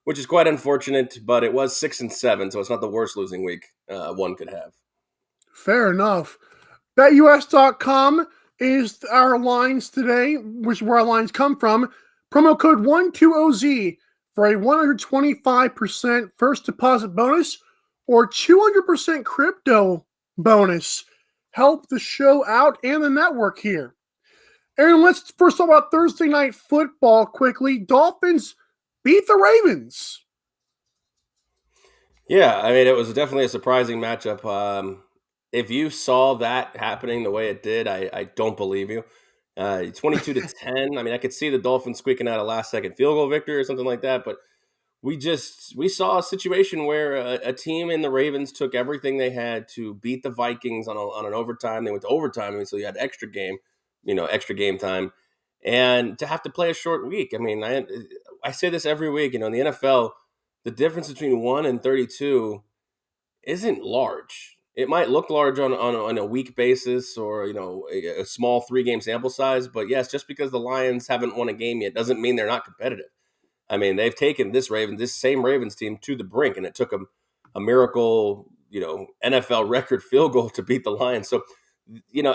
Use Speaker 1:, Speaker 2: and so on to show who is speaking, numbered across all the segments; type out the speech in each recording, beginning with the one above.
Speaker 1: which is quite unfortunate. But it was 6-7, so it's not the worst losing week one could have.
Speaker 2: Fair enough. BetUS.com is our lines today, which is where our lines come from. Promo code 120Z for a 125% first deposit bonus or 200% crypto bonus. Help the show out and the network here. Aaron, let's first talk about Thursday Night Football quickly. Dolphins beat the Ravens.
Speaker 1: Yeah, I mean, it was definitely a surprising matchup. If you saw that happening the way it did, I don't believe you. 22-10. I mean, I could see the Dolphins squeaking out a last-second field goal victory or something like that, but we saw a situation where a team in the Ravens took everything they had to beat the Vikings on an overtime. They went to overtime, so you had extra game time, and to have to play a short week. I mean, I say this every week. In the NFL, the difference between 1 and 32 isn't large. It might look large on a week basis or a small 3-game sample size, but yes, just because the Lions haven't won a game yet doesn't mean they're not competitive. I mean, they've taken this same Ravens team to the brink, and it took them a miracle, NFL record field goal to beat the Lions. So,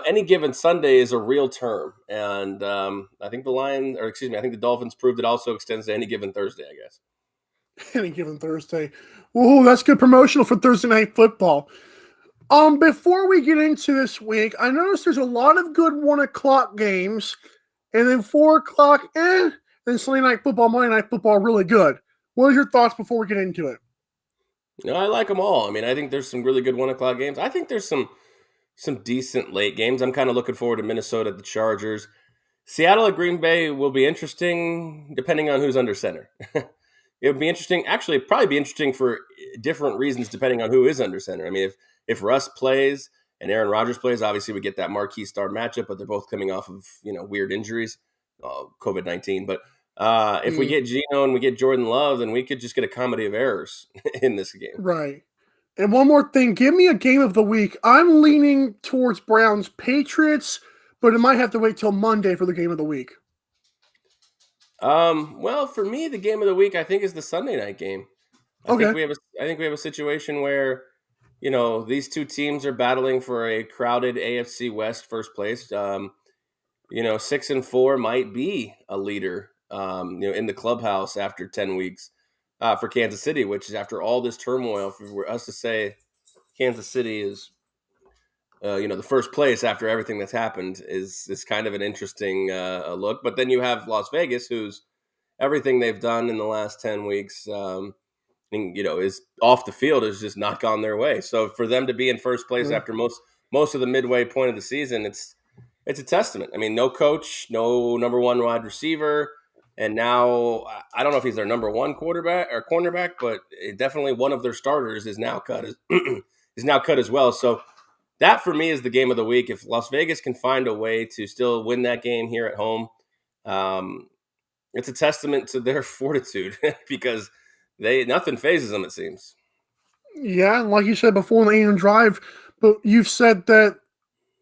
Speaker 1: any given Sunday is a real term, and I think the Dolphins proved it also extends to any given Thursday, I guess.
Speaker 2: Any given Thursday. Ooh, that's good promotional for Thursday Night Football. Before we get into this week, I noticed there's a lot of good 1 o'clock games, and then 4 o'clock, then Sunday Night Football, Monday Night Football, really good. What are your thoughts before we get into it?
Speaker 1: I like them all. I mean, I think there's some really good 1 o'clock games. I think there's some decent late games. I'm kind of looking forward to Minnesota at the Chargers. Seattle at Green Bay will be interesting depending on who's under center. It would be interesting. Actually, it'd probably be interesting for different reasons depending on who is under center. I mean, if Russ plays and Aaron Rodgers plays, obviously we get that marquee star matchup, but they're both coming off of weird injuries, COVID-19. But if we get Geno and we get Jordan Love, then we could just get a comedy of errors in this game.
Speaker 2: Right. And one more thing, give me a game of the week. I'm leaning towards Browns Patriots, but it might have to wait till Monday for the game of the week.
Speaker 1: Well, for me, the game of the week I think is the Sunday night game. I think we have a situation where these two teams are battling for a crowded AFC West first place. 6-4 might be a leader, in the clubhouse after 10 weeks for Kansas City, which is after all this turmoil for us to say Kansas City is, the first place after everything that's happened is kind of an interesting look. But then you have Las Vegas, who's everything they've done in the last 10 weeks, is off the field has just not gone their way. So for them to be in first place after most of the midway point of the season, it's a testament. I mean, no coach, no number one wide receiver, and now I don't know if he's their number one quarterback or cornerback, but definitely one of their starters is now cut as well. So that for me is the game of the week. If Las Vegas can find a way to still win that game here at home, it's a testament to their fortitude because nothing phases them, it seems.
Speaker 2: Yeah, like you said before in the AM Drive, but you've said that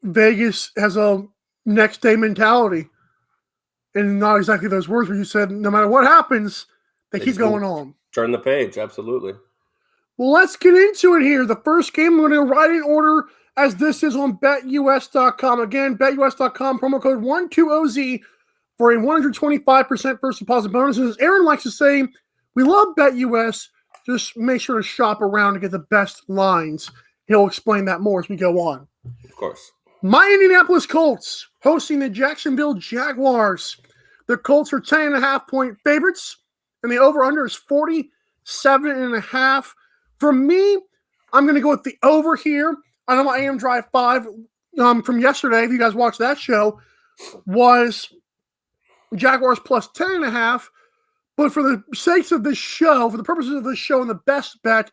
Speaker 2: Vegas has a next day mentality. And not exactly those words, but you said no matter what happens, they keep going on.
Speaker 1: Turn the page, absolutely.
Speaker 2: Well, let's get into it here. The first game, we're going to go right in order as this is on BetUS.com. Again, BetUS.com, promo code 120Z for a 125% first deposit bonus. And as Aaron likes to say, we love BetUS. Just make sure to shop around to get the best lines. He'll explain that more as we go on.
Speaker 1: Of course.
Speaker 2: My Indianapolis Colts hosting the Jacksonville Jaguars. The Colts are 10.5-point favorites, and the over-under is 47.5. For me, I'm going to go with the over here. I know my AM Drive 5 from yesterday, if you guys watched that show, was Jaguars plus 10.5. But for the sakes of this show, for the purposes of this show and the best bet,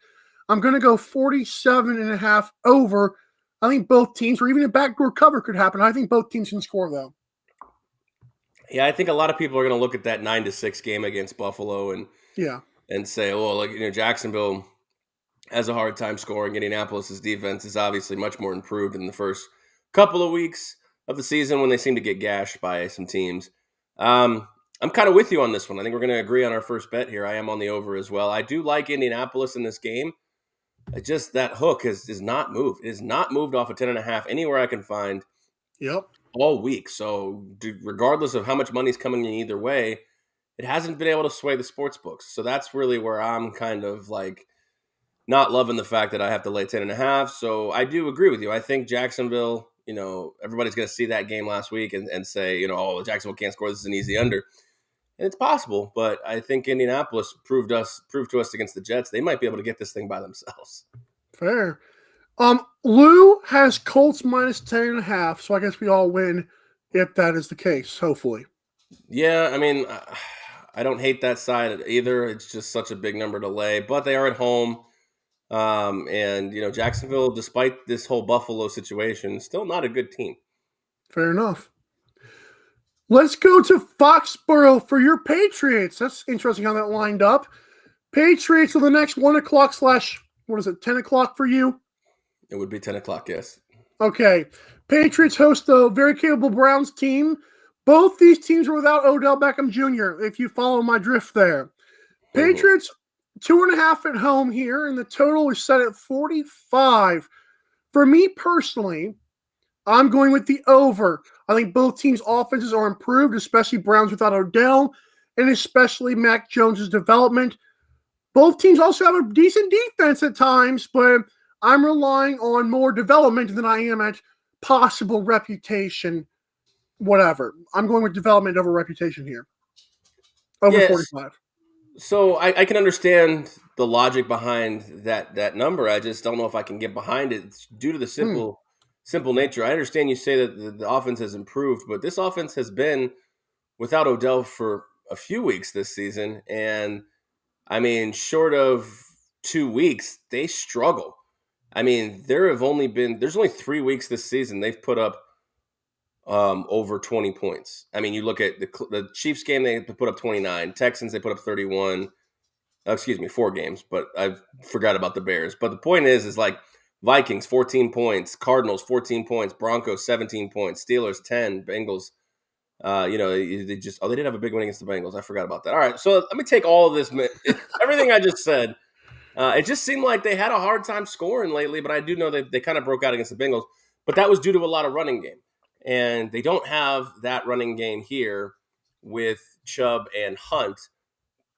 Speaker 2: I'm going to go 47.5 over. I think both teams, or even a backdoor cover could happen. I think both teams can score, though.
Speaker 1: Yeah, I think a lot of people are going to look at that 9-6 game against Buffalo and say, well, Jacksonville has a hard time scoring. Indianapolis' defense is obviously much more improved in the first couple of weeks of the season when they seem to get gashed by some teams. I'm kind of with you on this one. I think we're going to agree on our first bet here. I am on the over as well. I do like Indianapolis in this game. I just that hook is not moved. It is not moved off of 10.5 anywhere I can find
Speaker 2: Yep.
Speaker 1: all week. So regardless of how much money's coming in either way, it hasn't been able to sway the sports books. So that's really where I'm kind of like not loving the fact that I have to lay 10.5. So I do agree with you. I think Jacksonville, everybody's going to see that game last week and say, oh, Jacksonville can't score. This is an easy under. And it's possible, but I think Indianapolis proved to us against the Jets. They might be able to get this thing by themselves.
Speaker 2: Fair. Lou has Colts minus 10.5, so I guess we all win if that is the case, hopefully.
Speaker 1: Yeah, I mean, I don't hate that side either. It's just such a big number to lay, but they are at home. And Jacksonville, despite this whole Buffalo situation, still not a good team.
Speaker 2: Fair enough. Let's go to Foxborough for your Patriots. That's interesting how that lined up. Patriots are the next 1 o'clock / 10 o'clock for you?
Speaker 1: It would be 10 o'clock, yes.
Speaker 2: Okay. Patriots host the very capable Browns team. Both these teams are without Odell Beckham Jr., if you follow my drift there. Patriots, 2.5 at home here, and the total is set at 45. For me personally, I'm going with the over. I think both teams' offenses are improved, especially Browns without Odell, and especially Mac Jones' development. Both teams also have a decent defense at times, but I'm relying on more development than I am at possible reputation, whatever. I'm going with development over reputation here. Over 45.
Speaker 1: So I can understand the logic behind that number. I just don't know if I can get behind it. It's due to the simple nature. I understand you say that the offense has improved, but this offense has been without Odell for a few weeks this season. And I mean, short of 2 weeks, they struggle. I mean, there's only 3 weeks this season they've put up over 20 points. I mean, you look at the Chiefs game, they put up 29. Texans, they put up 31. 4 games, but I forgot about the Bears. But the point is like Vikings, 14 points. Cardinals, 14 points. Broncos, 17 points. Steelers, 10. Bengals, they did have a big win against the Bengals. I forgot about that. All right, so let me take all of this, everything I just said. It just seemed like they had a hard time scoring lately, but I do know they kind of broke out against the Bengals. But that was due to a lot of running game. And they don't have that running game here with Chubb and Hunt.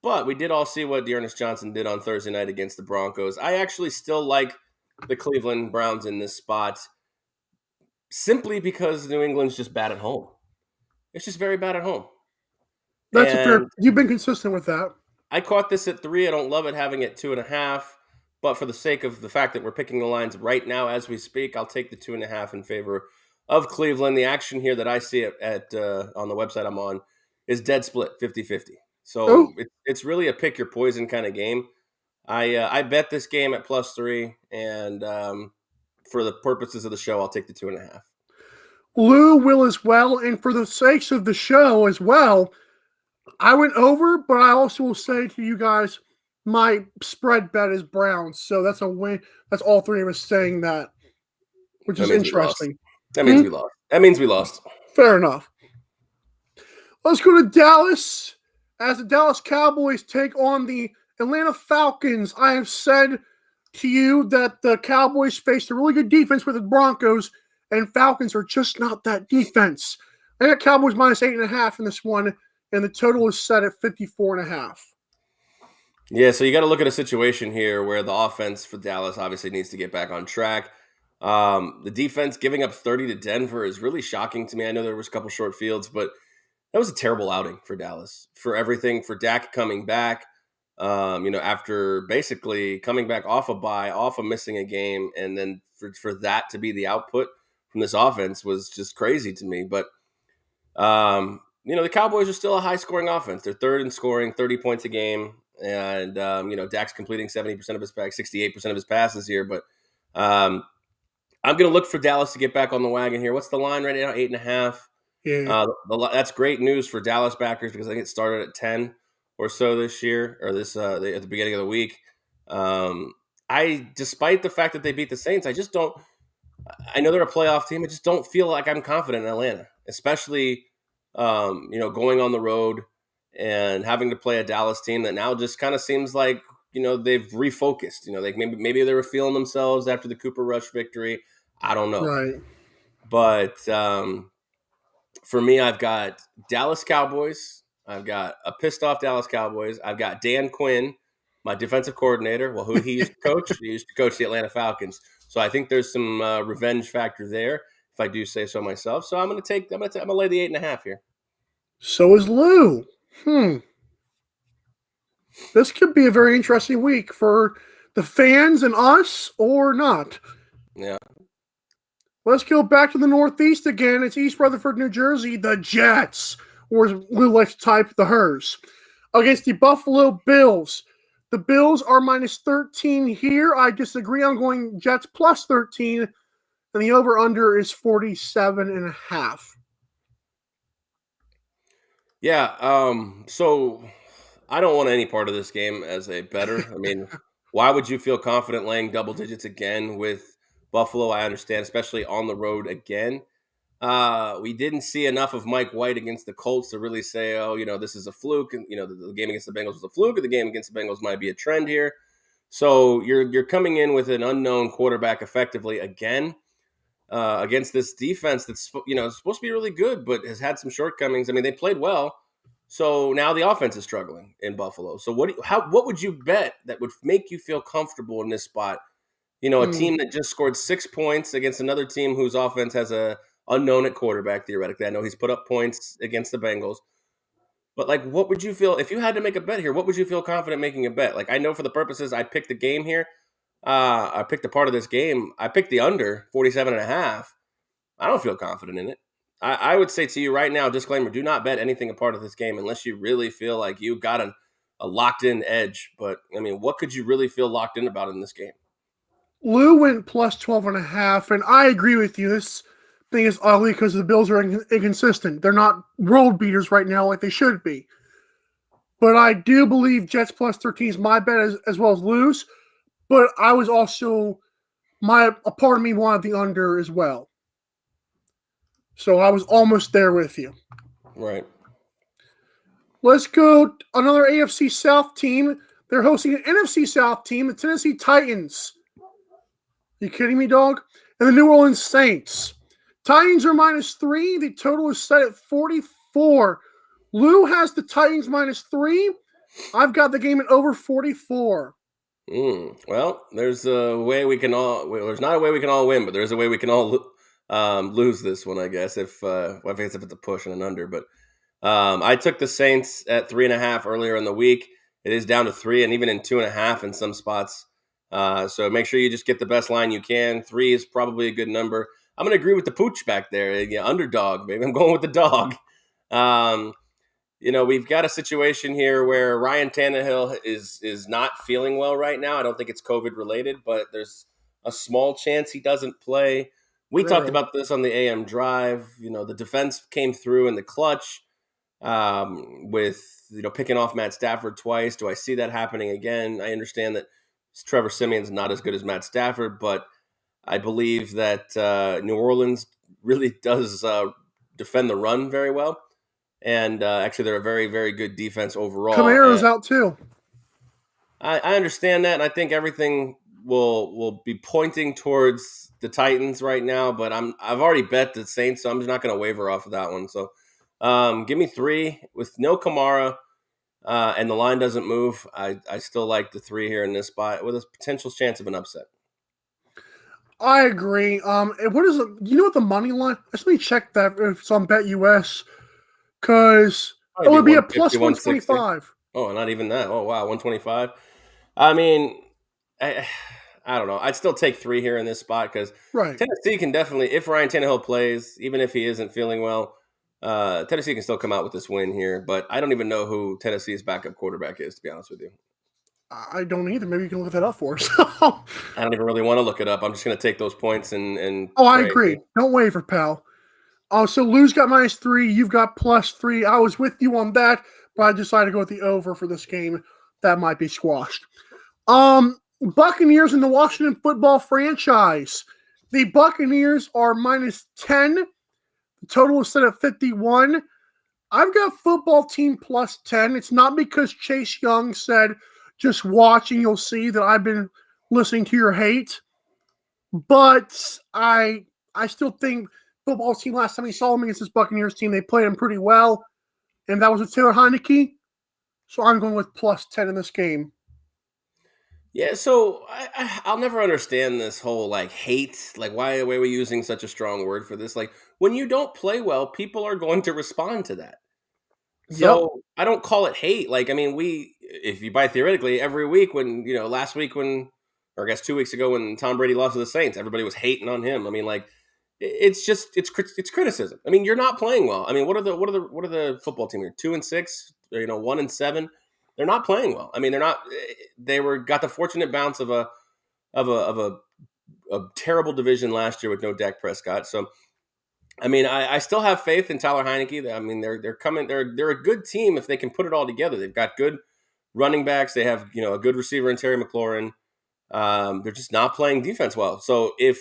Speaker 1: But we did all see what D'Ernest Johnson did on Thursday night against the Broncos. I actually still like the Cleveland Browns in this spot simply because New England's just bad at home. It's just very bad at home.
Speaker 2: That's fair. You've been consistent with that.
Speaker 1: I caught this at 3. I don't love it having it 2.5. But for the sake of the fact that we're picking the lines right now as we speak, I'll take the 2.5 in favor of Cleveland. The action here that I see at on the website I'm on is dead split, 50-50. So it's really a pick your poison kind of game. I bet this game at +3, and for the purposes of the show, I'll take the 2.5.
Speaker 2: Lou will as well, and for the sakes of the show as well, I went over, but I also will say to you guys, my spread bet is Browns, so that's a win. That's all three of us saying that, which is interesting.
Speaker 1: That means we lost. That means we lost.
Speaker 2: Fair enough. Let's go to Dallas. As the Dallas Cowboys take on the Atlanta Falcons, I have said to you that the Cowboys faced a really good defense with the Broncos, and Falcons are just not that defense. I got Cowboys minus 8.5 in this one, and the total is set at 54.5.
Speaker 1: Yeah, so you got to look at a situation here where the offense for Dallas obviously needs to get back on track. The defense giving up 30 to Denver is really shocking to me. I know there was a couple short fields, but that was a terrible outing for Dallas. For everything, for Dak coming back, after basically coming back off a bye, off of missing a game, and then for that to be the output from this offense was just crazy to me. But, the Cowboys are still a high-scoring offense. They're third in scoring, 30 points a game. And, Dak's completing 70% of his 68% of his passes here. But I'm going to look for Dallas to get back on the wagon here. What's the line right now? 8.5.
Speaker 2: Yeah.
Speaker 1: That's great news for Dallas backers because I think it started at 10 or so this year, or at the beginning of the week. Despite the fact that they beat the Saints, I know they're a playoff team. I just don't feel like I'm confident in Atlanta, especially, going on the road. and having to play a Dallas team that now just kind of seems like, they've refocused. Like maybe they were feeling themselves after the Cooper Rush victory. I don't know.
Speaker 2: Right.
Speaker 1: But for me, I've got Dallas Cowboys. I've got a pissed off Dallas Cowboys. I've got Dan Quinn, my defensive coordinator. Well, who he used to coach? He used to coach the Atlanta Falcons. So I think there's some revenge factor there, if I do say so myself. So I'm going to lay the 8.5 here.
Speaker 2: So is Lou. This could be a very interesting week for the fans and us, or not.
Speaker 1: Yeah.
Speaker 2: Let's go back to the Northeast again. It's East Rutherford, New Jersey. The Jets, or as Lou likes to type, the Hers, against the Buffalo Bills. The Bills are minus 13 here. I disagree. I'm going Jets plus 13, and the over-under is 47.5.
Speaker 1: Yeah, so I don't want any part of this game as a bettor. I mean, why would you feel confident laying double digits again with Buffalo? I understand, especially on the road again. We didn't see enough of Mike White against the Colts to really say, this is a fluke. And, the game against the Bengals was a fluke, and the game against the Bengals might be a trend here. So you're coming in with an unknown quarterback effectively again. Against this defense that's supposed to be really good, but has had some shortcomings. I mean, they played well, so now the offense is struggling in Buffalo. So what would you bet that would make you feel comfortable in this spot? A team that just scored 6 points against another team whose offense has a unknown at quarterback. Theoretically, I know he's put up points against the Bengals, but what would you feel if you had to make a bet here? What would you feel confident making a bet? I know for the purposes, I picked the game here. I picked a part of this game. I picked the under 47.5. I don't feel confident in it. I would say to you right now, disclaimer, do not bet anything a part of this game unless you really feel like you got a locked-in edge. But, I mean, what could you really feel locked in about in this game?
Speaker 2: Lou went plus 12.5, and I agree with you. This thing is ugly because the Bills are inconsistent. They're not world beaters right now like they should be. But I do believe Jets plus 13 is my bet as well as Lou's. But I was also, a part of me wanted the under as well. So I was almost there with you.
Speaker 1: Right.
Speaker 2: Let's go another AFC South team. They're hosting an NFC South team, the Tennessee Titans. You kidding me, dog? And the New Orleans Saints. Titans are minus 3. The total is set at 44. Lou has the Titans minus 3. I've got the game at over 44.
Speaker 1: Well, there's a way we can all. Well, there's not a way we can all win, but there's a way we can all lose this one, I guess. If it's a push and an under, but I took the Saints at 3.5 earlier in the week. It is down to 3, and even in 2.5 in some spots. So make sure you just get the best line you can. 3 is probably a good number. I'm going to agree with the pooch back there. Underdog, baby. I'm going with the dog. We've got a situation here where Ryan Tannehill is not feeling well right now. I don't think it's COVID related, but there's a small chance he doesn't play. We talked about this on the AM drive. The defense came through in the clutch with picking off Matt Stafford twice. Do I see that happening again? I understand that Trevor Siemian's not as good as Matt Stafford, but I believe that New Orleans really does defend the run very well. And actually, they're a very, very good defense overall.
Speaker 2: Kamara's out too.
Speaker 1: I understand that, and I think everything will be pointing towards the Titans right now. But I've already bet the Saints, so I'm just not going to waver off of that one. So give me 3 with no Kamara, and the line doesn't move. I still like the 3 here in this spot with a potential chance of an upset.
Speaker 2: I agree. What is it? You know what the money line? Let me check that if it's on BetUS. Because it would be a plus 125.
Speaker 1: Oh, not even that. Oh, wow, 125. I mean, I don't know. I'd still take 3 here in this spot because Tennessee can definitely, if Ryan Tannehill plays, even if he isn't feeling well, Tennessee can still come out with this win here. But I don't even know who Tennessee's backup quarterback is, to be honest with you.
Speaker 2: I don't either. Maybe you can look that up for us.
Speaker 1: I don't even really want to look it up. I'm just going to take those points and
Speaker 2: I agree. Don't waver, pal. So Lou's got minus 3. You've got plus 3. I was with you on that, but I decided to go with the over for this game. That might be squashed. Buccaneers in the Washington football franchise. The Buccaneers are minus 10. The total is set at 51. I've got football team plus 10. It's not because Chase Young said, just watch and you'll see that I've been listening to your hate. But I still think football team, last time we saw them against this Buccaneers team, they played them pretty well. And that was with Taylor Heineke. So I'm going with plus 10 in this game.
Speaker 1: Yeah, so I'll never understand this whole like hate. Like, why are we using such a strong word for this? Like, when you don't play well, people are going to respond to that.
Speaker 2: Yep.
Speaker 1: So I don't call it hate. Like, I mean, if you buy theoretically, every week when, last week or I guess 2 weeks ago when Tom Brady lost to the Saints, everybody was hating on him. I mean, like, it's criticism. I mean, you're not playing well. I mean, what are the football team here? 2-6, 1-7. They're not playing well. I mean, they're not. Got the fortunate bounce of a terrible division last year with no Dak Prescott. So I mean, I still have faith in Tyler Heineke. I mean, they're coming. They're a good team if they can put it all together. They've got good running backs. They have a good receiver in Terry McLaurin. They're just not playing defense well. So if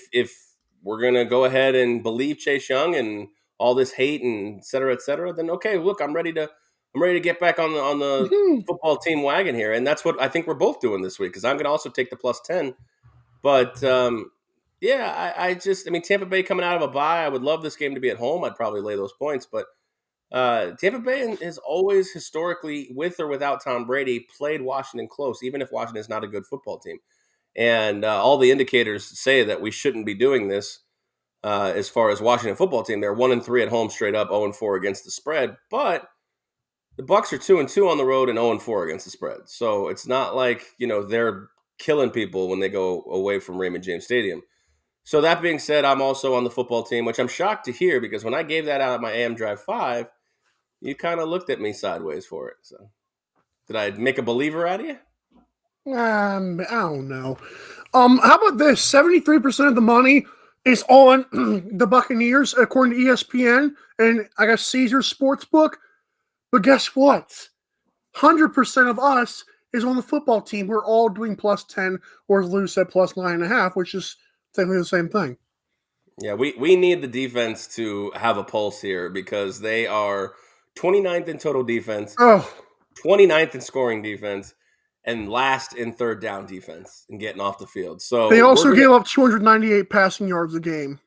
Speaker 1: we're gonna go ahead and believe Chase Young and all this hate and et cetera, then okay, look, I'm ready to get back on the football team wagon here, and that's what I think we're both doing this week because I'm gonna also take the plus 10. But yeah, I mean, Tampa Bay coming out of a bye, I would love this game to be at home. I'd probably lay those points, but Tampa Bay has always historically, with or without Tom Brady, played Washington close, even if Washington is not a good football team. And all the indicators say that we shouldn't be doing this as far as Washington football team. They're 1-3 at home straight up, 0-4 against the spread, but the Bucs are 2-2 on the road and 0-4 against the spread. So it's not like they're killing people when they go away from Raymond James Stadium. So that being said, I'm also on the football team, which I'm shocked to hear because when I gave that out at my AM Drive 5, you kind of looked at me sideways for it. So did I make a believer out of you?
Speaker 2: I don't know. How about this? 73% of the money is on the Buccaneers, according to ESPN and I guess Caesars Sportsbook. But guess what? 100% of us is on the football team. We're all doing plus 10, or as Lou said, plus 9.5, which is technically the same thing.
Speaker 1: Yeah, we need the defense to have a pulse here because they are 29th in total defense, 29th in scoring defense, and last in third down defense and getting off the field. So
Speaker 2: they also gave up 298 passing yards a game.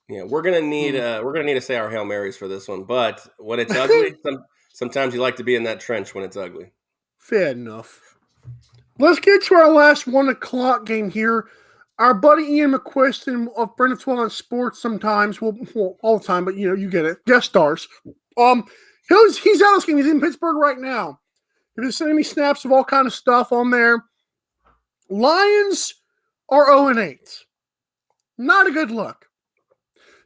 Speaker 1: Yeah, we're gonna need to say our Hail Marys for this one. But when it's ugly, sometimes you like to be in that trench when it's ugly.
Speaker 2: Fair enough. Let's get to our last 1 o'clock game here. Our buddy Ian McQuiston of Brandon Twelve Sports sometimes, well, all the time, but you get it. Guest stars. He's out of this game. He's in Pittsburgh right now. He's sending me snaps of all kind of stuff on there. Lions are 0-8. Not a good look.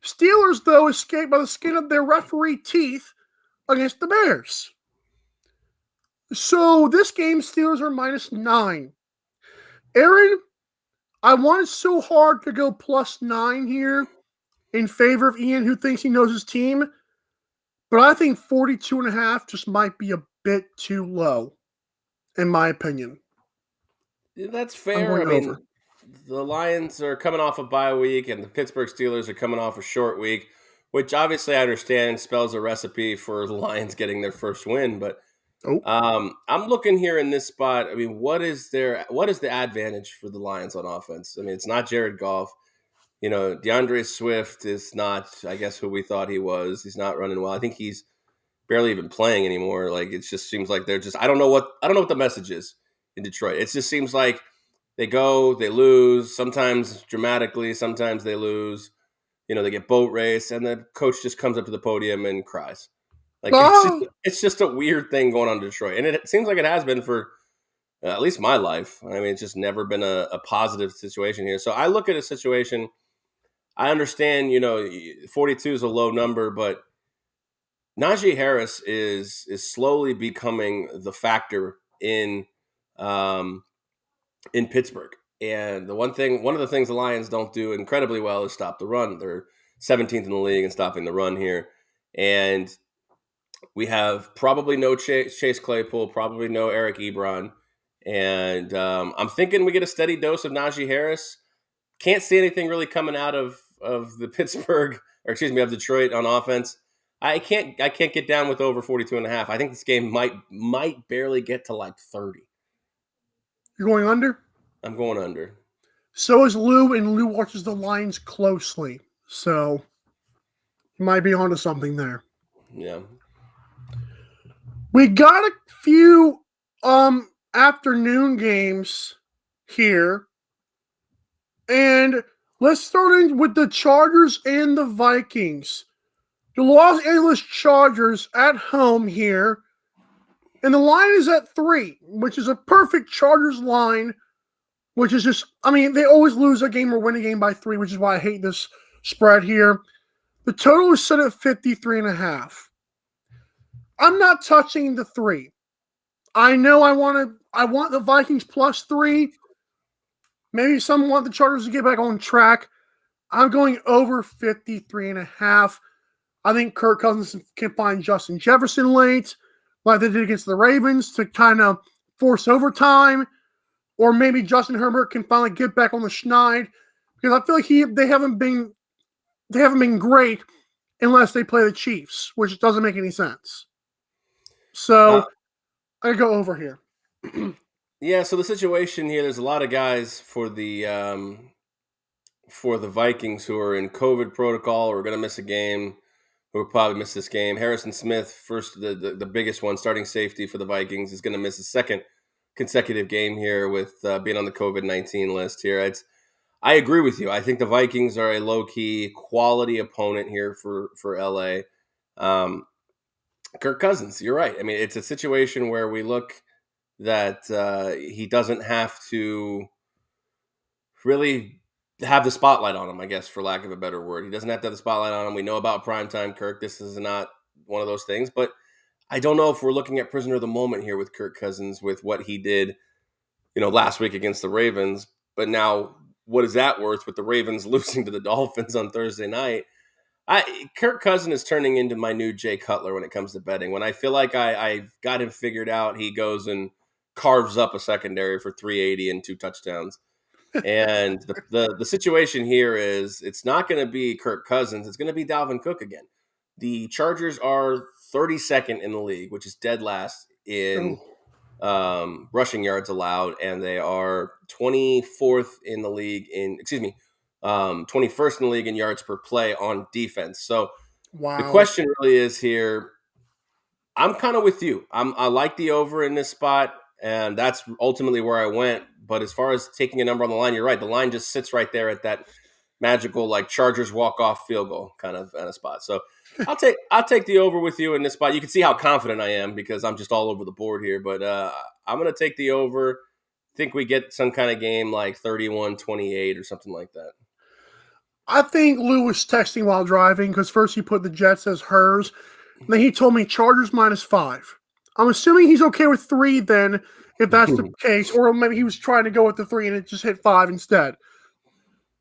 Speaker 2: Steelers, though, escaped by the skin of their referee teeth against the Bears. So this game, Steelers are -9. Aaron, I wanted so hard to go +9 here in favor of Ian, who thinks he knows his team. But I think 42.5 just might be a bit too low, in my opinion.
Speaker 1: That's fair. I mean, the Lions are coming off a bye week, and the Pittsburgh Steelers are coming off a short week, which obviously I understand spells a recipe for the Lions getting their first win. But I'm looking here in this spot. I mean, what is the advantage for the Lions on offense? I mean, it's not Jared Goff. DeAndre Swift is not, I guess, who we thought he was. He's not running well. I think he's barely even playing anymore. Like, it just seems like they're just, I don't know what the message is in Detroit. It just seems like they go, they lose, sometimes dramatically, sometimes they lose. They get boat race, and the coach just comes up to the podium and cries. Like, it's just a weird thing going on in Detroit. And it seems like it has been for at least my life. I mean, it's just never been a positive situation here. So I look at a situation, I understand, 42 is a low number, but Najee Harris is slowly becoming the factor in Pittsburgh. And one of the things the Lions don't do incredibly well is stop the run. They're 17th in the league in stopping the run here. And we have probably no Chase Claypool, probably no Eric Ebron. And I'm thinking we get a steady dose of Najee Harris. Can't see anything really coming out of the Pittsburgh, of Detroit on offense. I can't get down with over 42.5. I think this game might barely get to like 30.
Speaker 2: You're going under?
Speaker 1: I'm going under.
Speaker 2: So is Lou, and Lou watches the lines closely. So you might be onto something there.
Speaker 1: Yeah.
Speaker 2: We got a few afternoon games here. And let's start in with the Chargers and the Vikings. The Los Angeles Chargers at home here. And the line is at 3, which is a perfect Chargers line, which is just, I mean, they always lose a game or win a game by 3, which is why I hate this spread here. The total is set at 53.5. I'm not touching the 3. I know I want the Vikings plus 3. Maybe some want the Chargers to get back on track. I'm going over 53.5. I think Kirk Cousins can find Justin Jefferson late, like they did against the Ravens, to kind of force overtime. Or maybe Justin Herbert can finally get back on the schneid, because I feel like they haven't been great unless they play the Chiefs, which doesn't make any sense. So I go over here.
Speaker 1: Yeah, so the situation here, there's a lot of guys for the Vikings who are in COVID protocol or are going to miss a game, who will probably miss this game. Harrison Smith, first the biggest one, starting safety for the Vikings, is going to miss his second consecutive game here with being on the COVID-19 list here. I agree with you. I think the Vikings are a low-key quality opponent here for LA. Kirk Cousins, you're right. I mean, it's a situation where we look that he doesn't have to really have the spotlight on him, I guess, for lack of a better word. He doesn't have to have the spotlight on him. We know about primetime Kirk. This is not one of those things. But I don't know if we're looking at prisoner of the moment here with Kirk Cousins, with what he did, last week against the Ravens. But now, what is that worth with the Ravens losing to the Dolphins on Thursday night? Kirk Cousins is turning into my new Jay Cutler when it comes to betting. When I feel like I've got him figured out, he goes and carves up a secondary for 380 and 2 touchdowns. And the situation here is it's not going to be Kirk Cousins. It's going to be Dalvin Cook again. The Chargers are 32nd in the league, which is dead last in rushing yards allowed, and they are 24th in the league 21st in the league in yards per play on defense. So the question really is here, I'm kind of with you. I like the over in this spot, and that's ultimately where I went. But as far as taking a number on the line, you're right. The line just sits right there at that magical, like, Chargers walk-off field goal kind of spot. So I'll take the over with you in this spot. You can see how confident I am because I'm just all over the board here. But I'm going to take the over. I think we get some kind of game like 31-28 or something like that.
Speaker 2: I think Lou was texting while driving because first he put the Jets as hers. Then he told me Chargers -5. I'm assuming he's okay with 3 then, if that's the case. Or maybe he was trying to go with the 3 and it just hit 5 instead.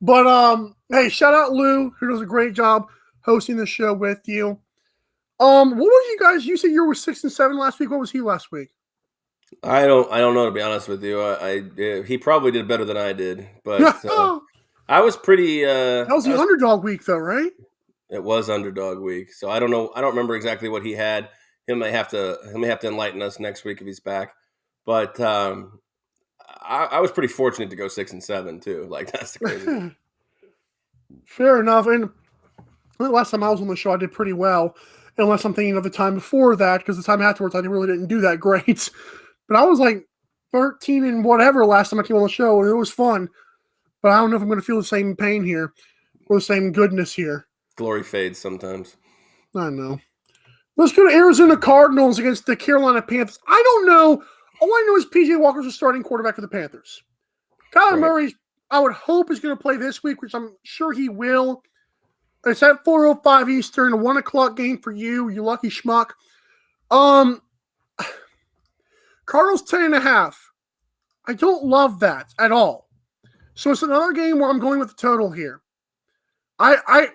Speaker 2: But, hey, shout out Lou, who does a great job hosting the show with you. What was you guys? You said you were 6 and 7 last week. What was he last week?
Speaker 1: I don't know, to be honest with you. He probably did better than I did, but I was pretty.
Speaker 2: That was the underdog week, though, right?
Speaker 1: It was underdog week, so I don't know. I don't remember exactly what he had. He may have to enlighten us next week if he's back. But I was pretty fortunate to go 6 and 7 too. Like, that's the crazy thing.
Speaker 2: Fair enough. And the last time I was on the show, I did pretty well, unless I'm thinking of the time before that, because the time afterwards, I really didn't do that great. But I was like 13 and whatever last time I came on the show, and it was fun. But I don't know if I'm going to feel the same pain here or the same goodness here.
Speaker 1: Glory fades sometimes.
Speaker 2: I know. Let's go to Arizona Cardinals against the Carolina Panthers. I don't know. All I know is P.J. Walker's a starting quarterback for the Panthers. Kyler Murray, I would hope, is going to play this week, which I'm sure he will. It's at 4:05 Eastern, a 1 o'clock game for you lucky schmuck. Cardinals 10.5. I don't love that at all. So it's another game where I'm going with the total here. I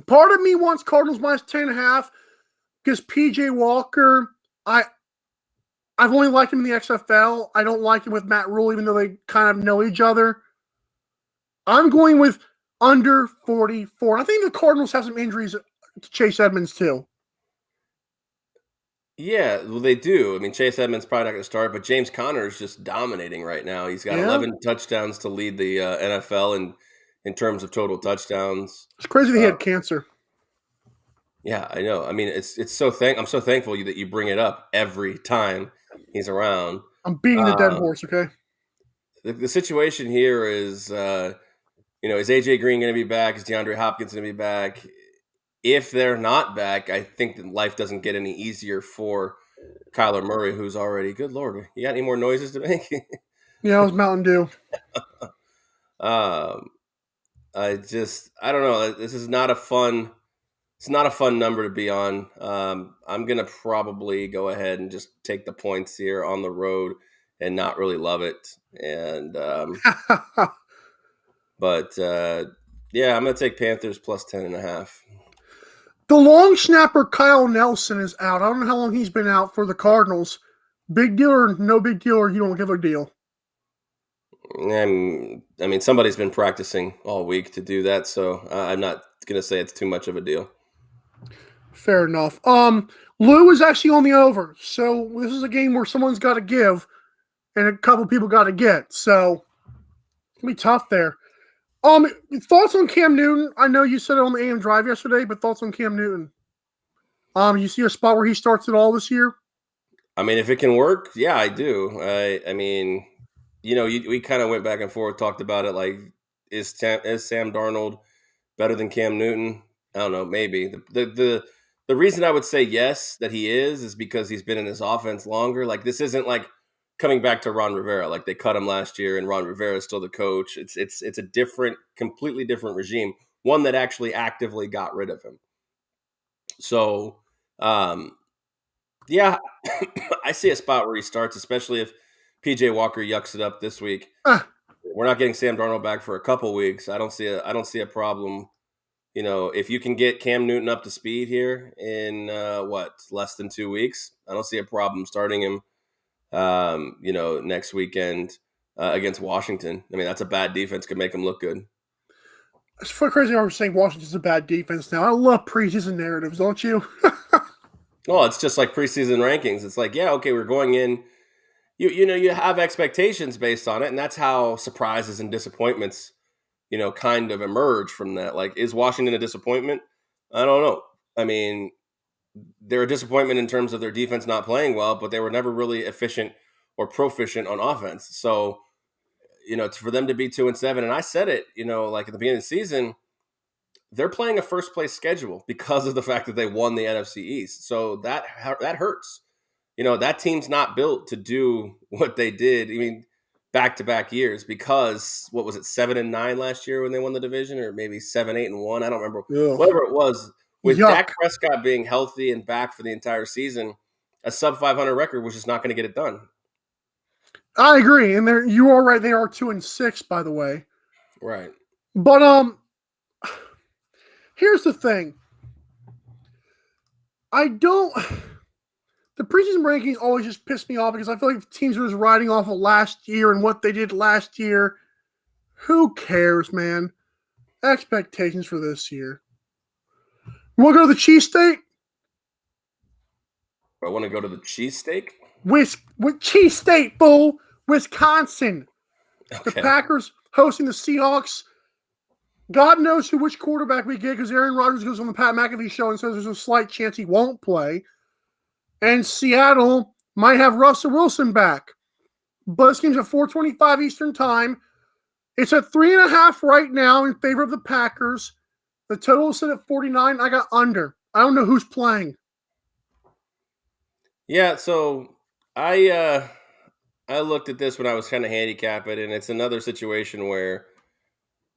Speaker 2: part of me wants Cardinals -10.5 because PJ Walker, I've only liked him in the XFL. I don't like him with Matt Rule, even though they kind of know each other. I'm going with under 44. And I think the Cardinals have some injuries Chase Edmonds too.
Speaker 1: Yeah, well, they do. I mean, Chase Edmonds probably not going to start, but James Conner is just dominating right now. He's got
Speaker 2: Yeah,
Speaker 1: 11 touchdowns to lead the NFL in terms of total touchdowns.
Speaker 2: it's crazy that he
Speaker 1: Uh,
Speaker 2: had cancer.
Speaker 1: yeah, I know. I mean, it's so I'm so thankful that you bring it up every time he's around.
Speaker 2: I'm beating the dead
Speaker 1: Um,
Speaker 2: horse. Okay.
Speaker 1: the situation here is, is AJ Green going to be back? Is DeAndre Hopkins going to be back? If they're not back, I think that life doesn't get any easier for Kyler Murray, who's already, good Lord, you got any more noises to make?
Speaker 2: Yeah, it was Mountain Dew.
Speaker 1: um, I don't know. This is not a fun. It's not a fun number to be on. I'm gonna probably go ahead and just take the points here on the road and not really love it. And but yeah, I'm gonna take Panthers plus 10.5.
Speaker 2: The long snapper Kyle Nelson is out. I don't know how long he's been out for the Cardinals. Big deal or no big deal, or you don't give a deal?
Speaker 1: I mean, somebody's been practicing all week to do that, so I'm not gonna say it's too much of a deal.
Speaker 2: Fair enough. Lou is actually on the over, so this is a game where someone's got to give, and a couple people got to get. So it's gonna be tough there. Thoughts on Cam Newton? I know you said it on the AM Drive yesterday, but thoughts on Cam Newton? You see a spot where he starts it all this year?
Speaker 1: I mean, if it can work, yeah, I do. I mean, we kind of went back and forth, talked about it. Like, is Sam Darnold better than Cam Newton? I don't know. Maybe the reason I would say yes that he is because he's been in this offense longer. Like, this isn't like coming back to Ron Rivera. Like, they cut him last year, and Ron Rivera is still the coach. It's a different, completely different regime. One that actually actively got rid of him. So, yeah, I see a spot where he starts, especially if PJ Walker yucks it up this week.
Speaker 2: Ah,
Speaker 1: We're not getting Sam Darnold back for a couple weeks. I don't see a problem. If you can get Cam Newton up to speed here in less than 2 weeks, I don't see a problem starting him. Next weekend against Washington. I mean, that's a bad defense. Could make him look good.
Speaker 2: it's so crazy how we're saying Washington's a bad defense now. I love preseason narratives, don't you?
Speaker 1: Well, it's just like preseason rankings. It's like, yeah, okay, we're going in. You have expectations based on it, and that's how surprises and disappointments, kind of emerge from that. Like, is Washington a disappointment? I don't know. I mean, they're a disappointment in terms of their defense not playing well, but they were never really efficient or proficient on offense. So, for them to be 2-7, and I said it, like at the beginning of the season, they're playing a first place schedule because of the fact that they won the NFC East. So that hurts. That team's not built to do what they did. I mean, back-to-back years, because what was it, 7-9 last year when they won the division, or maybe 7-8-1? I don't remember.
Speaker 2: Ugh.
Speaker 1: Whatever it was, with
Speaker 2: Yuck.
Speaker 1: Dak Prescott being healthy and back for the entire season, a sub 500 record was just not going to get it done.
Speaker 2: I agree, and you are right. They are 2-6, by the way.
Speaker 1: Right.
Speaker 2: But here's the thing. The preseason rankings always just piss me off because I feel like teams are just riding off of last year and what they did last year. Who cares, man? Expectations for this year. You want to go to the cheesesteak?
Speaker 1: I want to go to the cheesesteak.
Speaker 2: With cheesesteak, fool. Wisconsin.
Speaker 1: Okay.
Speaker 2: The Packers hosting the Seahawks. God knows which quarterback we get because Aaron Rodgers goes on the Pat McAfee show and says there's a slight chance he won't play. And Seattle might have Russell Wilson back. But this game's at 4:25 Eastern time. It's at 3.5 right now in favor of the Packers. The total is set at 49. I got under. I don't know who's playing.
Speaker 1: Yeah, so I looked at this when I was kind of handicapping, and it's another situation where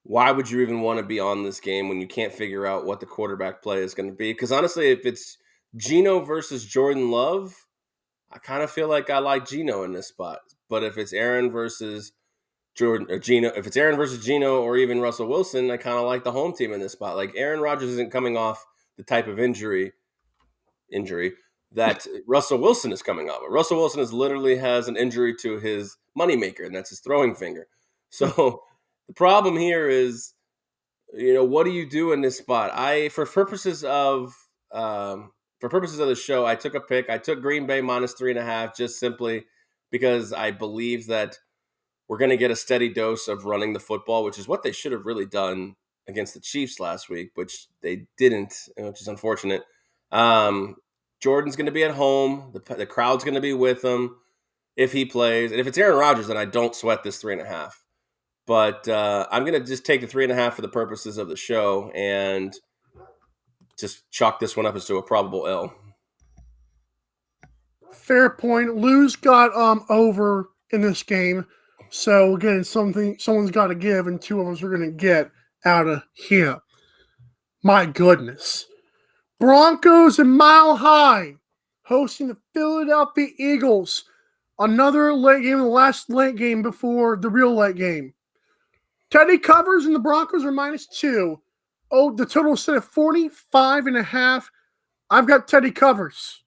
Speaker 1: why would you even want to be on this game when you can't figure out what the quarterback play is going to be? Because honestly, if it's Geno versus Jordan Love, I kind of feel like I like Geno in this spot. But if it's Aaron versus Jordan or Geno, if it's Aaron versus Geno or even Russell Wilson, I kind of like the home team in this spot. Like, Aaron Rodgers isn't coming off the type of injury that Russell Wilson is coming off. Russell Wilson literally has an injury to his moneymaker, and that's his throwing finger. So the problem here is what do you do in this spot? For purposes of the show, I took a pick. I took Green Bay minus 3.5, just simply because I believe that we're going to get a steady dose of running the football, which is what they should have really done against the Chiefs last week, which they didn't, which is unfortunate. Jordan's going to be at home. The crowd's going to be with him if he plays. And if it's Aaron Rodgers, then I don't sweat this 3.5. But I'm going to just take the 3.5 for the purposes of the show and just chalk this one up as to a probable L.
Speaker 2: Fair point. Lou's got over in this game. So again, someone's got to give, and two of us are going to get out of here. My goodness. Broncos and Mile High hosting the Philadelphia Eagles. Another late game, the last late game before the real late game. Teddy covers and the Broncos are -2. Oh, the total is set at 45.5. I've got Teddy covers.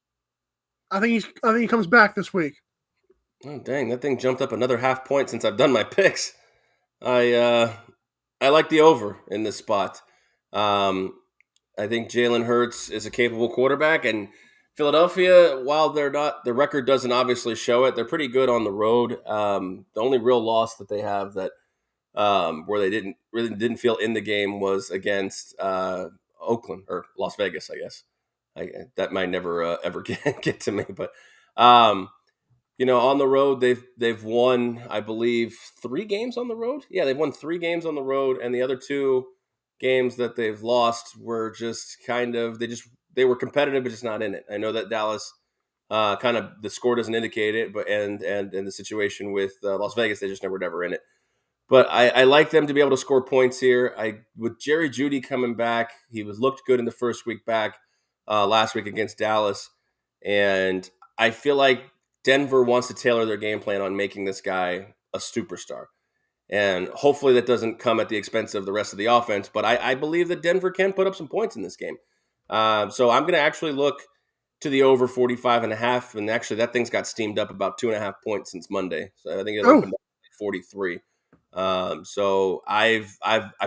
Speaker 2: I think he comes back this week.
Speaker 1: Oh, dang, that thing jumped up another half point since I've done my picks. I like the over in this spot. I think Jalen Hurts is a capable quarterback, and Philadelphia, while they're not, the record doesn't obviously show it. They're pretty good on the road. The only real loss that they have that where they didn't feel in the game was against Oakland or Las Vegas, I guess. That might never ever get to me, but on the road they've won, I believe, 3 games on the road. Yeah, they've won 3 games on the road, and the other 2 games that they've lost were just kind of they were competitive, but just not in it. I know that Dallas kind of the score doesn't indicate it, but and the situation with Las Vegas, they just never in it. But I like them to be able to score points here. With Jerry Jeudy coming back, he looked good in the first week back last week against Dallas, and I feel like Denver wants to tailor their game plan on making this guy a superstar. And hopefully that doesn't come at the expense of the rest of the offense. But I believe that Denver can put up some points in this game. So I'm going to actually look to the over 45.5. And actually that thing's got steamed up about 2.5 points since Monday. So I think it opened up at 43. So I've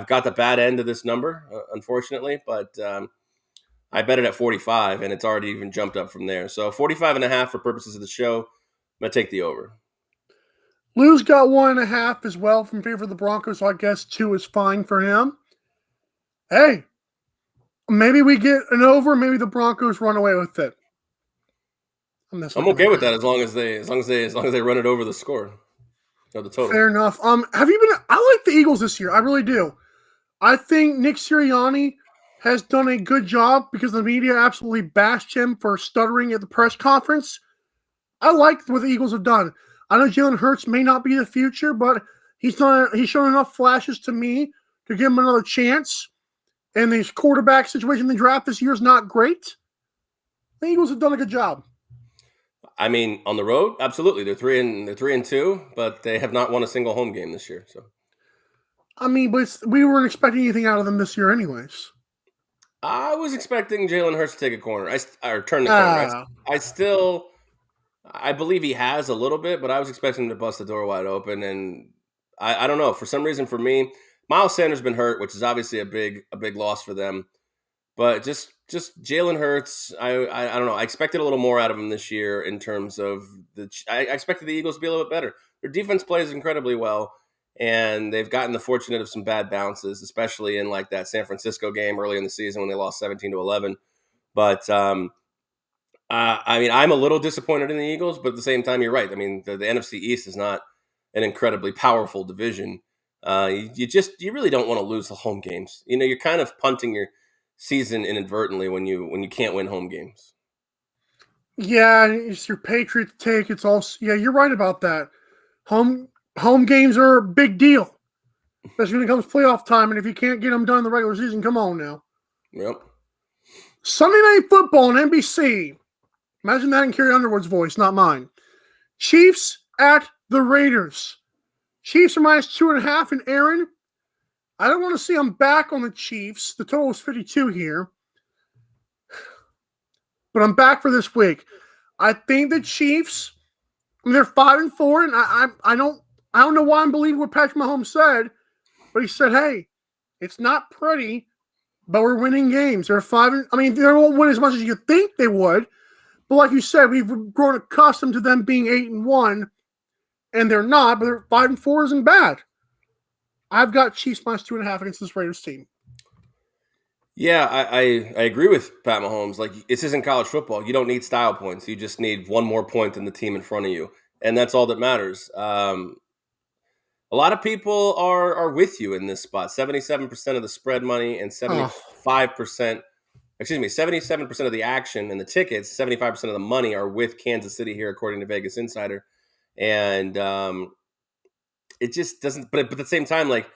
Speaker 1: got the bad end of this number, unfortunately. But I bet it at 45, and it's already even jumped up from there. So 45.5 for purposes of the show. I'm going to take the over.
Speaker 2: Lou's got 1.5 as well from favor of the Broncos, so I guess 2 is fine for him. Hey, maybe we get an over, maybe the Broncos run away with it.
Speaker 1: I'm okay with that as long as they run it over the score. Or the total.
Speaker 2: Fair enough. I like the Eagles this year. I really do. I think Nick Sirianni has done a good job because the media absolutely bashed him for stuttering at the press conference. I like what the Eagles have done. I know Jalen Hurts may not be the future, but he's shown enough flashes to me to give him another chance. And the quarterback situation in the draft this year is not great. The Eagles have done a good job.
Speaker 1: I mean, on the road, absolutely. They're 3-2, but they have not won a single home game this year. So,
Speaker 2: I mean, but we weren't expecting anything out of them this year, anyways.
Speaker 1: I was expecting Jalen Hurts to take a corner, or turn the corner. I believe he has a little bit, but I was expecting him to bust the door wide open, and I don't know. For some reason, for me, Miles Sanders been hurt, which is obviously a big loss for them. But just Jalen Hurts, I don't know. I expected a little more out of him this year in terms of I expected the Eagles to be a little bit better. Their defense plays incredibly well, and they've gotten the fortunate of some bad bounces, especially in like that San Francisco game early in the season when they lost 17-11. But I mean, I'm a little disappointed in the Eagles, but at the same time, you're right. I mean, the NFC East is not an incredibly powerful division. You really don't want to lose the home games. You're kind of punting your season inadvertently when you can't win home games.
Speaker 2: Yeah, it's your Patriots take. It's also you're right about that. Home games are a big deal, especially when it comes playoff time. And if you can't get them done in the regular season, come on now.
Speaker 1: Yep.
Speaker 2: Sunday Night Football on NBC. Imagine that in Carrie Underwood's voice, not mine. Chiefs at the Raiders. Chiefs are -2.5. And Aaron, I don't want to see them back on the Chiefs. The total is 52 here. But I'm back for this week. I think the Chiefs, they're 5-4, and I don't know why I'm believing what Patrick Mahomes said, but he said, hey, It's not pretty, but we're winning games. They're five. I mean, they won't win as much as you think they would, but like you said, we've grown accustomed to them being 8-1, and they're not. But they're 5-4 isn't bad. I've got Chiefs minus 2.5 against this Raiders team.
Speaker 1: Yeah, I agree with Pat Mahomes. Like, this isn't college football. You don't need style points. You just need one more point than the team in front of you, and that's all that matters. A lot of people are with you in this spot. 77% of the spread money and 75%, 77% of the action and the tickets, 75% of the money are with Kansas City here, according to Vegas Insider. And it just doesn't, but at the same time, like,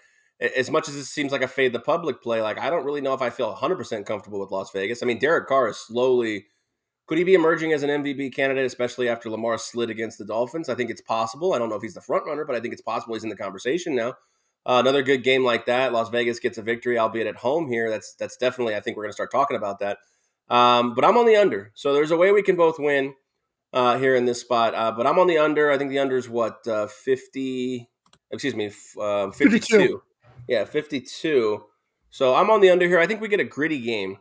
Speaker 1: as much as it seems like a fade the public play, like, I don't really know if I feel 100% comfortable with Las Vegas. I mean, Derek Carr is slowly, could he be emerging as an MVP candidate, especially after Lamar slid against the Dolphins? I think it's possible. I don't know if he's the front runner, but I think it's possible he's in the conversation now. Another good game like that, Las Vegas gets a victory, albeit at home here. That's definitely, I think we're going to start talking about that. But I'm on the under. So there's a way we can both win here in this spot. But I'm on the under. I think the under is what, 52. Yeah, 52. So I'm on the under here. I think we get a gritty game.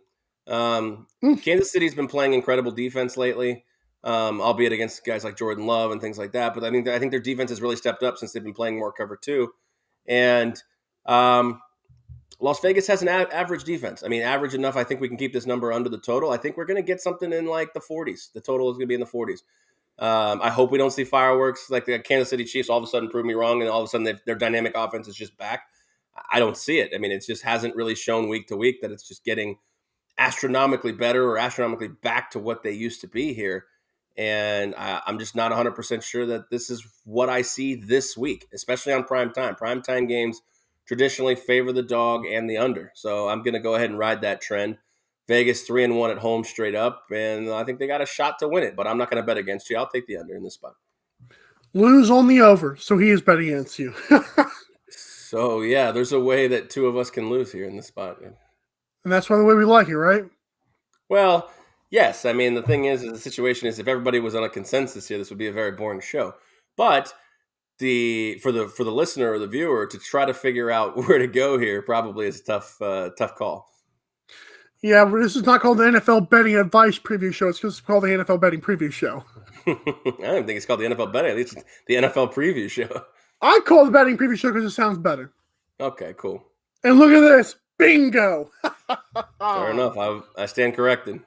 Speaker 1: Kansas City's been playing incredible defense lately, albeit against guys like Jordan Love and things like that. But I think their defense has really stepped up since they've been playing more cover two. And Las Vegas has an average defense. I mean, average enough. I think we can keep this number under the total. I think we're going to get something in like the 40s. The total is going to be in the 40s. I hope we don't see fireworks like the Kansas City Chiefs all of a sudden prove me wrong, and all of a sudden their dynamic offense is just back. I don't see it. I mean, it just hasn't really shown week to week that it's just getting astronomically better or astronomically back to what they used to be here. And I'm just not 100% sure that this is what I see this week, especially on prime time. Primetime games traditionally favor the dog and the under. So I'm going to go ahead and ride that trend. Vegas 3-1 at home straight up, and I think they got a shot to win it, but I'm not going to bet against you. I'll take the under in this spot.
Speaker 2: Lose on the over, so he is betting against you.
Speaker 1: So, yeah, there's a way that two of us can lose here in this spot.
Speaker 2: And that's why the way we like it, right?
Speaker 1: Well, yes. I mean, the thing is the situation is if everybody was on a consensus here, this would be a very boring show. But for the listener or the viewer to try to figure out where to go here probably is a tough call.
Speaker 2: Yeah, but this is not called the NFL Betting Advice Preview Show. It's just called the NFL Betting Preview Show.
Speaker 1: I don't think it's called the NFL Betting. At least it's the NFL Preview Show.
Speaker 2: I call it the Betting Preview Show because it sounds better.
Speaker 1: Okay, cool.
Speaker 2: And look at this. Bingo.
Speaker 1: Fair enough. I stand corrected.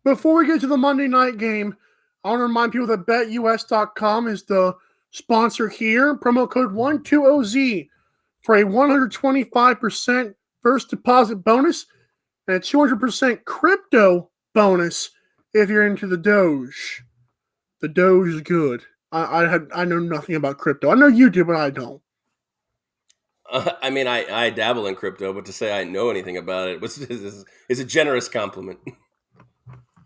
Speaker 2: Before we get to the Monday night game, I want to remind people that BetUS.com is the sponsor here. Promo code 120Z for a 125% first deposit bonus and a 200% crypto bonus if you're into the Doge. The Doge is good. I know nothing about crypto. I know you do, but I don't.
Speaker 1: I mean, I dabble in crypto, but to say I know anything about it is a generous compliment.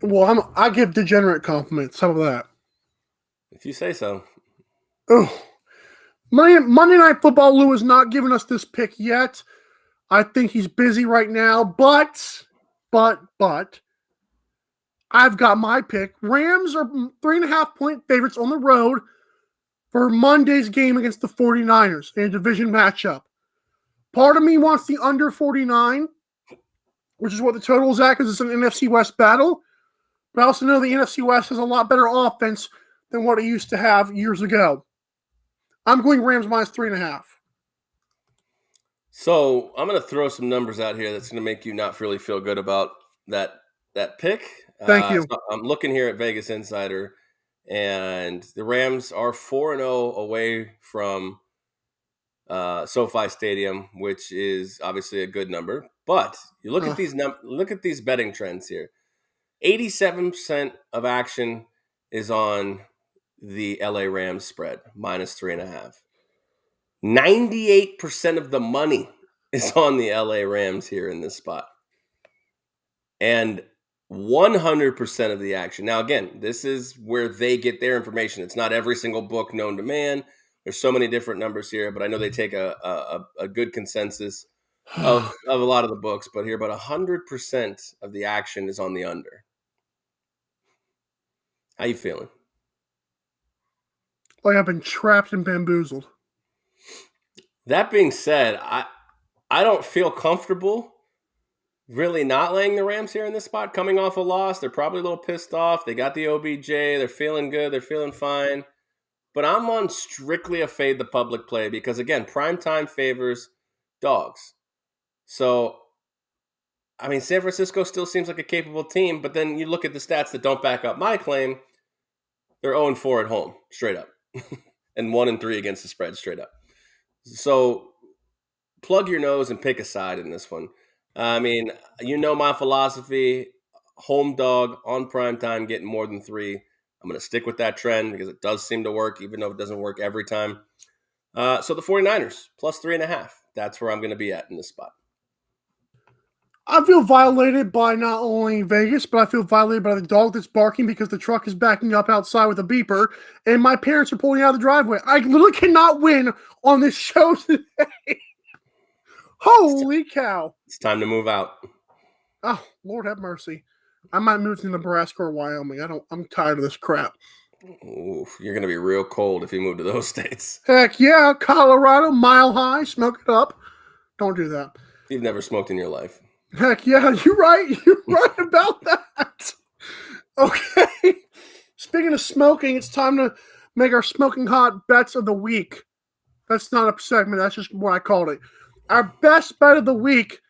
Speaker 2: Well, I give degenerate compliments. Some of that.
Speaker 1: If you say so.
Speaker 2: Oh, Monday Night Football. Lou has not given us this pick yet. I think he's busy right now, but I've got my pick. Rams are 3.5-point favorites on the road for Monday's game against the 49ers in a division matchup. Part of me wants the under 49, which is what the total is at because it's an NFC West battle. But I also know the NFC West has a lot better offense than what it used to have years ago. I'm going Rams minus 3.5.
Speaker 1: So I'm going to throw some numbers out here that's going to make you not really feel good about that pick.
Speaker 2: Thank you.
Speaker 1: So I'm looking here at Vegas Insider, and the Rams are 4-0 away from SoFi Stadium, which is obviously a good number. But you look at these betting trends here. 87% of action is on the LA Rams spread, minus 3.5. 98% of the money is on the LA Rams here in this spot. And 100% of the action. Now, again, this is where they get their information. It's not every single book known to man. There's so many different numbers here, but I know they take a good consensus of a lot of the books. But here, about 100% of the action is on the under. How you feeling?
Speaker 2: Like I've been trapped and bamboozled.
Speaker 1: That being said, I don't feel comfortable really not laying the Rams here in this spot. Coming off a loss, they're probably a little pissed off. They got the OBJ. They're feeling good. They're feeling fine. But I'm on strictly a fade the public play because, again, primetime favors dogs. So, I mean, San Francisco still seems like a capable team, but then you look at the stats that don't back up my claim. They're 0-4 at home, straight up, and 1-3 against the spread, straight up. So, plug your nose and pick a side in this one. I mean, you know my philosophy: home dog on primetime, getting more than 3. I'm going to stick with that trend because it does seem to work, even though it doesn't work every time. So the 49ers, plus 3.5. That's where I'm going to be at in this spot.
Speaker 2: I feel violated by not only Vegas, but I feel violated by the dog that's barking because the truck is backing up outside with a beeper, and my parents are pulling out of the driveway. I literally cannot win on this show today. Holy cow.
Speaker 1: It's time to move out.
Speaker 2: Oh, Lord have mercy. I might move to Nebraska or Wyoming. I'm tired of this crap.
Speaker 1: Oof, you're going to be real cold if you move to those states.
Speaker 2: Heck yeah, Colorado, Mile High, smoke it up. Don't do that.
Speaker 1: You've never smoked in your life.
Speaker 2: Heck yeah, you're right. You're right about that. Okay. Speaking of smoking, it's time to make our smoking hot bets of the week. That's not a segment. That's just what I called it. Our best bet of the week.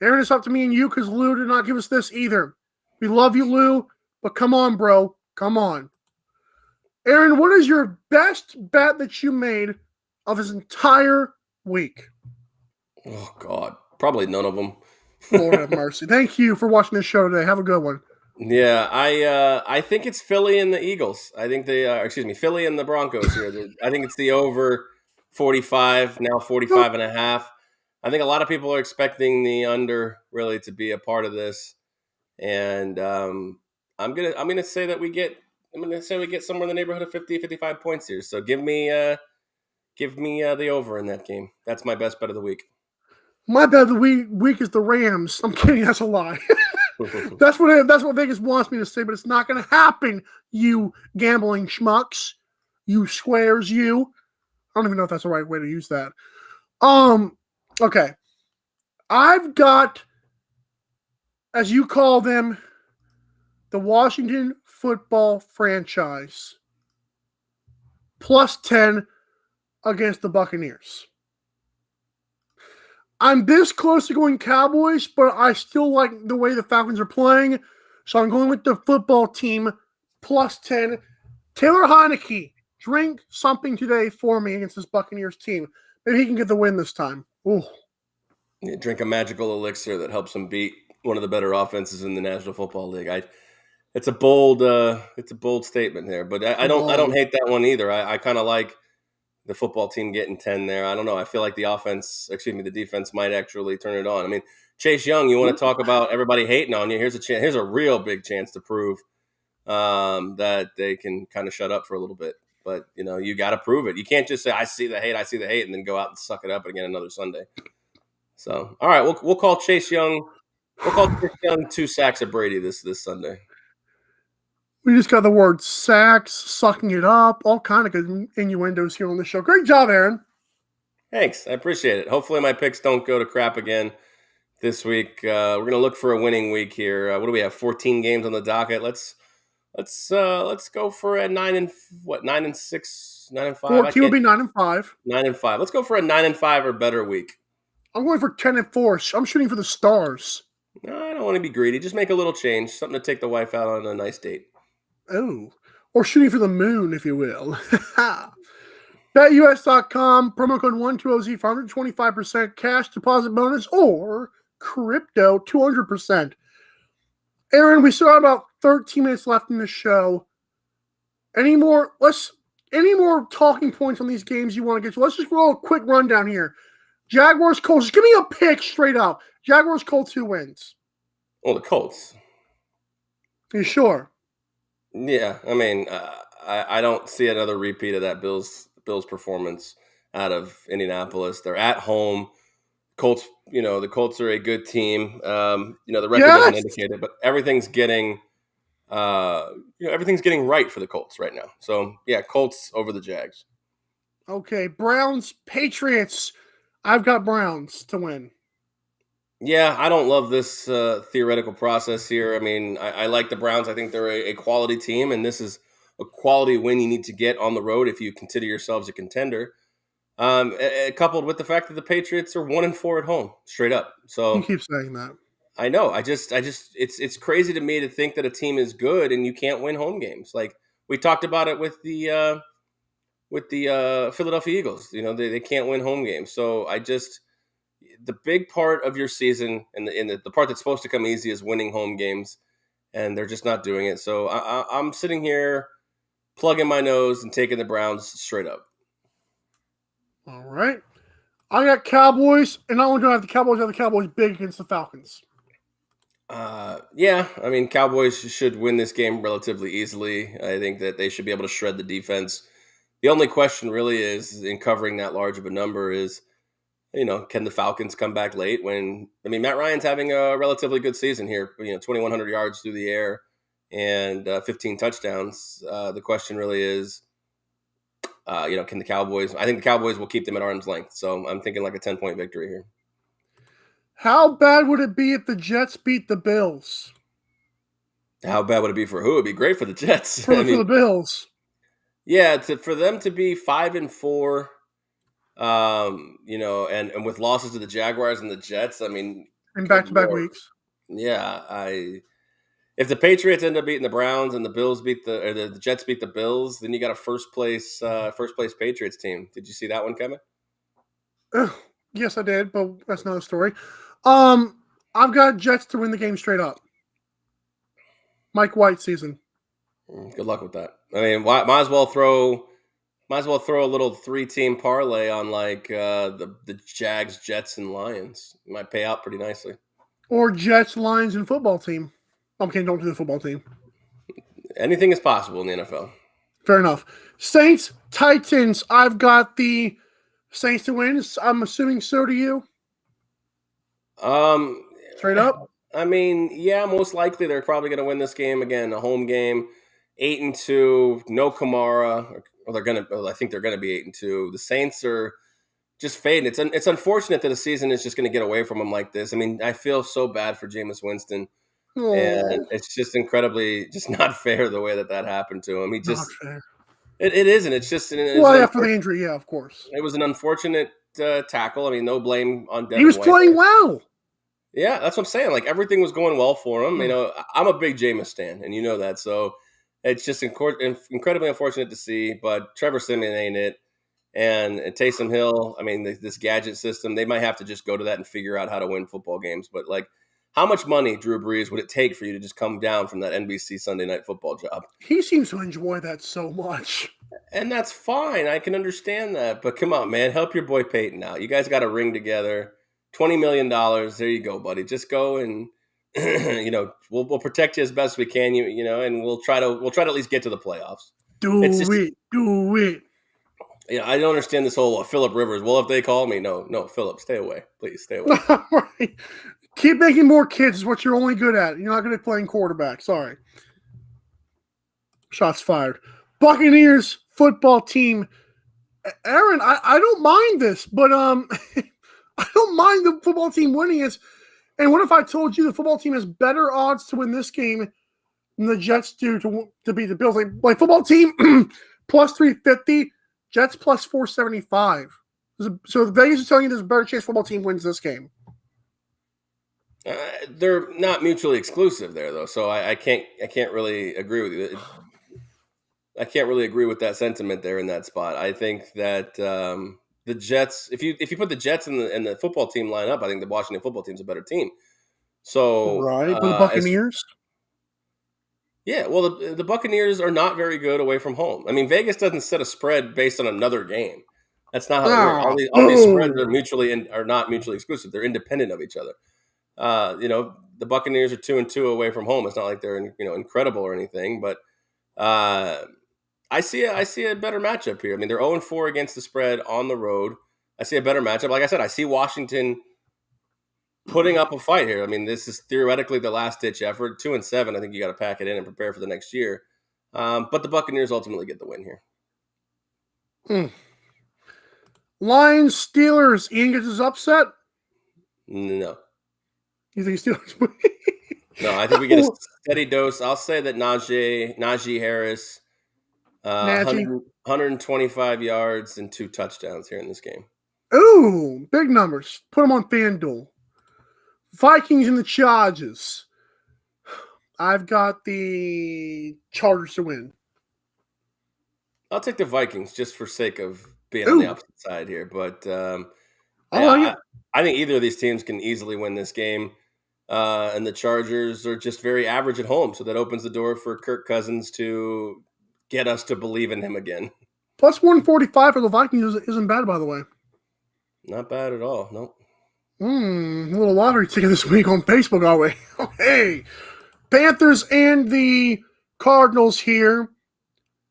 Speaker 2: Aaron, it's up to me and you because Lou did not give us this either. We love you, Lou, but come on, bro. Come on. Aaron, what is your best bet that you made of this entire week?
Speaker 1: Oh, God. Probably none of them.
Speaker 2: Lord have mercy. Thank you for watching this show today. Have a good one.
Speaker 1: Yeah, I think it's Philly and the Eagles. I think Philly and the Broncos here. I think it's the over 45, now 45 and a half. I think a lot of people are expecting the under really to be a part of this. And I'm gonna say that we get somewhere in the neighborhood of 50, 55 points here. So give me the over in that game. That's my best bet of the week.
Speaker 2: My bet of the week is the Rams. I'm kidding. That's a lie. That's what Vegas wants me to say, but it's not going to happen. You gambling schmucks, you squares, you. I don't even know if that's the right way to use that. Okay. I've got, as you call them, the Washington football franchise plus 10 against the Buccaneers. I'm this close to going Cowboys, but I still like the way the Falcons are playing. So I'm going with the football team plus 10. Taylor Heineke, drink something today for me against this Buccaneers team. Maybe he can get the win this time. Ooh.
Speaker 1: You drink a magical elixir that helps him beat one of the better offenses in the National Football League. It's a bold statement there, but I don't hate that one either. I kind of like the football team getting 10 there. I don't know. I feel like the defense might actually turn it on. I mean, Chase Young, you want to talk about everybody hating on you. Here's a real big chance to prove that they can kind of shut up for a little bit. But, you got to prove it. You can't just say, I see the hate, and then go out and suck it up again another Sunday. So, all right, we'll call Chase Young. We'll call Chase Young 2 sacks of Brady this Sunday.
Speaker 2: We just got the word sacks, sucking it up, all kind of good innuendos here on the show. Great job, Aaron.
Speaker 1: Thanks. I appreciate it. Hopefully my picks don't go to crap again this week. We're going to look for a winning week here. What do we have? 14 games on the docket. Let's go for a 9-6, 9-5.
Speaker 2: 14 will be 9-5.
Speaker 1: 9-5. Let's go for a 9-5 or better week.
Speaker 2: I'm going for 10-4. I'm shooting for the stars.
Speaker 1: No, I don't want to be greedy. Just make a little change. Something to take the wife out on a nice date.
Speaker 2: Oh, or shooting for the moon, if you will. BetUS.com, promo code 120Z for 125% cash deposit bonus or crypto 200%. Aaron, we still have about 13 minutes left in the show. Any more talking points on these games you want to get to? Let's just roll a quick rundown here. Jaguars, Colts. Just give me a pick straight up. Jaguars, Colts, who wins?
Speaker 1: Oh, the Colts.
Speaker 2: You sure?
Speaker 1: Yeah, I mean, I don't see another repeat of that Bills performance out of Indianapolis. They're at home. Colts, the Colts are a good team. The record doesn't indicate it, but everything's getting right for the Colts right now. So yeah, Colts over the Jags.
Speaker 2: Okay, Browns, Patriots. I've got Browns to win.
Speaker 1: Yeah, I don't love this theoretical process here. I mean, I like the Browns. I think they're a quality team, and this is a quality win you need to get on the road if you consider yourselves a contender. Coupled with the fact that the Patriots are 1-4 at home, straight up.
Speaker 2: You
Speaker 1: So
Speaker 2: keep saying that.
Speaker 1: I know. It's crazy to me to think that a team is good and you can't win home games. Like we talked about it with the Philadelphia Eagles. You know, they can't win home games. So the big part of your season and the part that's supposed to come easy is winning home games, and they're just not doing it. So I'm sitting here plugging my nose and taking the Browns straight up.
Speaker 2: All right. I got Cowboys, and not only do I have the Cowboys, I have the Cowboys big against the Falcons.
Speaker 1: Yeah, I mean, Cowboys should win this game relatively easily. I think that they should be able to shred the defense. The only question really is in covering that large of a number is, can the Falcons come back late when, I mean, Matt Ryan's having a relatively good season here, 2,100 yards through the air and 15 touchdowns. The question really is, can the Cowboys, I think the Cowboys will keep them at arm's length. So I'm thinking like a 10-point victory here.
Speaker 2: How bad would it be if the Jets beat the Bills?
Speaker 1: How bad would it be for who? It'd be great for the Jets.
Speaker 2: For the Bills.
Speaker 1: Yeah, for them to be 5-4, and with losses to the Jaguars and the Jets, I mean,
Speaker 2: In back-to-back weeks.
Speaker 1: Yeah, if the Patriots end up beating the Browns and the Bills the Jets beat the Bills, then you got a first place Patriots team. Did you see that one coming?
Speaker 2: Yes, I did, but that's another story. I've got Jets to win the game straight up. Mike White season.
Speaker 1: Good luck with that. I mean, might as well throw a little 3-team parlay on like the Jags, Jets, and Lions. It might pay out pretty nicely.
Speaker 2: Or Jets, Lions, and football team. Okay, don't do the football team.
Speaker 1: Anything is possible in the NFL.
Speaker 2: Fair enough. Saints, Titans. I've got the Saints to win. I'm assuming so do you. Straight up.
Speaker 1: I mean, yeah, most likely they're probably going to win this game again. A home game, 8-2, no Kamara, I think they're gonna be 8-2. The Saints are just fading. It's unfortunate that the season is just going to get away from them like this. I mean, I feel so bad for Jameis Winston. And it's just incredibly just not fair the way that happened to him. It isn't. It's just
Speaker 2: after the injury, yeah, of course.
Speaker 1: It was an unfortunate tackle. I mean, no blame on Devin
Speaker 2: He was
Speaker 1: White
Speaker 2: playing well.
Speaker 1: Yeah, that's what I'm saying. Like everything was going well for him. You know, I'm a big Jameis stan, and you know that. So it's just incredibly unfortunate to see. But Trevor Siemian ain't it. And Taysom Hill, I mean, this gadget system, they might have to just go to that and figure out how to win football games. But like, how much money, Drew Brees, would it take for you to just come down from that NBC Sunday Night Football job?
Speaker 2: He seems to enjoy that so much.
Speaker 1: And that's fine. I can understand that. But come on, man. Help your boy Peyton out. You guys got a ring together. $20 million. There you go, buddy. Just go and, we'll protect you as best we can, and we'll try to at least get to the playoffs.
Speaker 2: Do it.
Speaker 1: Yeah, I don't understand this whole Phillip Rivers. Well, if they call me, no, Phillip, stay away. Please stay away.
Speaker 2: Right. Keep making more kids is what you're only good at. You're not good at playing quarterback. Sorry. Shots fired. Buccaneers football team. Aaron, I don't mind this, but I don't mind the football team winning it. And what if I told you the football team has better odds to win this game than the Jets do to beat the Bills? Like football team plus 350, Jets plus 475. So the Vegas is telling you there's a better chance football team wins this game.
Speaker 1: They're not mutually exclusive there, though. So I can't really agree with you. I can't really agree with that sentiment there in that spot. I think that the Jets, if you put the Jets and the football team line up, I think the Washington football team's a better team. So
Speaker 2: right, but the Buccaneers.
Speaker 1: Yeah, well, the Buccaneers are not very good away from home. I mean, Vegas doesn't set a spread based on another game. That's not how it works. All these spreads are not mutually exclusive. They're independent of each other. The Buccaneers are 2-2 away from home. It's not like they're incredible or anything, but I see a better matchup here. I mean, they're 0-4 against the spread on the road. I see a better matchup. Like I said, I see Washington putting up a fight here. I mean, this is theoretically the last-ditch effort. 2-7, I think you got to pack it in and prepare for the next year. But the Buccaneers ultimately get the win here.
Speaker 2: Lions, Steelers. Ian gets his upset.
Speaker 1: No.
Speaker 2: You think Steelers?
Speaker 1: No, I think we get a steady dose. I'll say that Najee Harris, 100,
Speaker 2: Najee.
Speaker 1: 125 yards and 2 touchdowns here in this game.
Speaker 2: Ooh, big numbers. Put them on FanDuel. Vikings and the Chargers. I've got the Chargers to win.
Speaker 1: I'll take the Vikings just for sake of being on the opposite side here. But
Speaker 2: I
Speaker 1: think either of these teams can easily win this game. And the Chargers are just very average at home. So that opens the door for Kirk Cousins to get us to believe in him again.
Speaker 2: Plus 145 for the Vikings isn't bad, by the way.
Speaker 1: Not bad at all. Nope.
Speaker 2: A little lottery ticket this week on Facebook, are we? Hey, Panthers and the Cardinals here.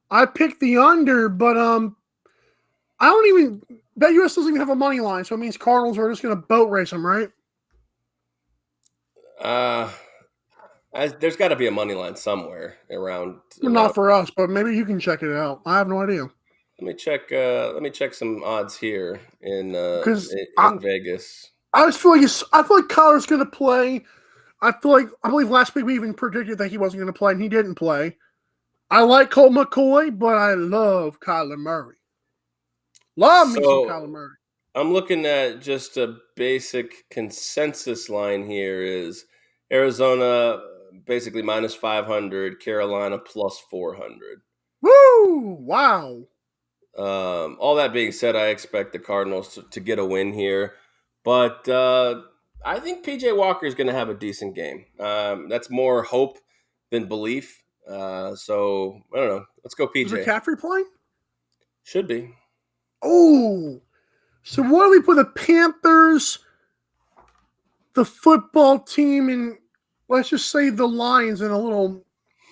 Speaker 2: I picked the under, but I don't even bet US doesn't even have a money line, so it means Cardinals are just going to boat race them, right?
Speaker 1: There's got to be a money line somewhere around.
Speaker 2: Well, not for us, but maybe you can check it out. I have no idea.
Speaker 1: Let me check some odds here in Vegas.
Speaker 2: I feel like Kyler's going to play. I believe last week we even predicted that he wasn't going to play, and he didn't play. I like Colt McCoy, but I love Kyler Murray. Love me some Kyler Murray.
Speaker 1: I'm looking at just a basic consensus line here is Arizona basically minus 500, Carolina plus 400.
Speaker 2: Woo! Wow.
Speaker 1: All that being said, I expect the Cardinals to get a win here. But I think P.J. Walker is going to have a decent game. That's more hope than belief. So, I don't know. Let's go P.J.
Speaker 2: Is McCaffrey playing?
Speaker 1: Should be.
Speaker 2: Oh. So what do we put the Panthers, the football team, and let's just say the Lions in a little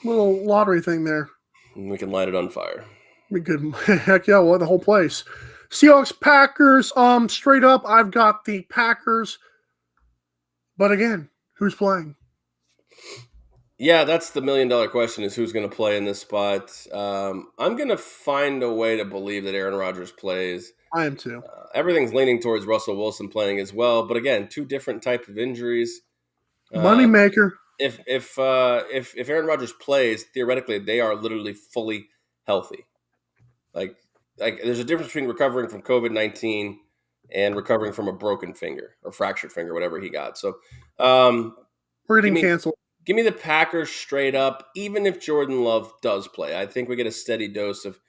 Speaker 2: lottery thing there?
Speaker 1: We can light it on fire.
Speaker 2: We could. Heck yeah, well, the whole place. Seahawks, Packers, straight up, I've got the Packers. But again, who's playing?
Speaker 1: Yeah, that's the $1 million question is who's going to play in this spot. I'm going to find a way to believe that Aaron Rodgers plays.
Speaker 2: I am too.
Speaker 1: Everything's leaning towards Russell Wilson playing as well. But again, 2 different types of injuries.
Speaker 2: Moneymaker.
Speaker 1: If Aaron Rodgers plays, theoretically, they are literally fully healthy. Like there's a difference between recovering from COVID-19 and recovering from a broken finger or fractured finger, whatever he got. So
Speaker 2: we're getting canceled.
Speaker 1: Give me the Packers straight up, even if Jordan Love does play. I think we get a steady dose of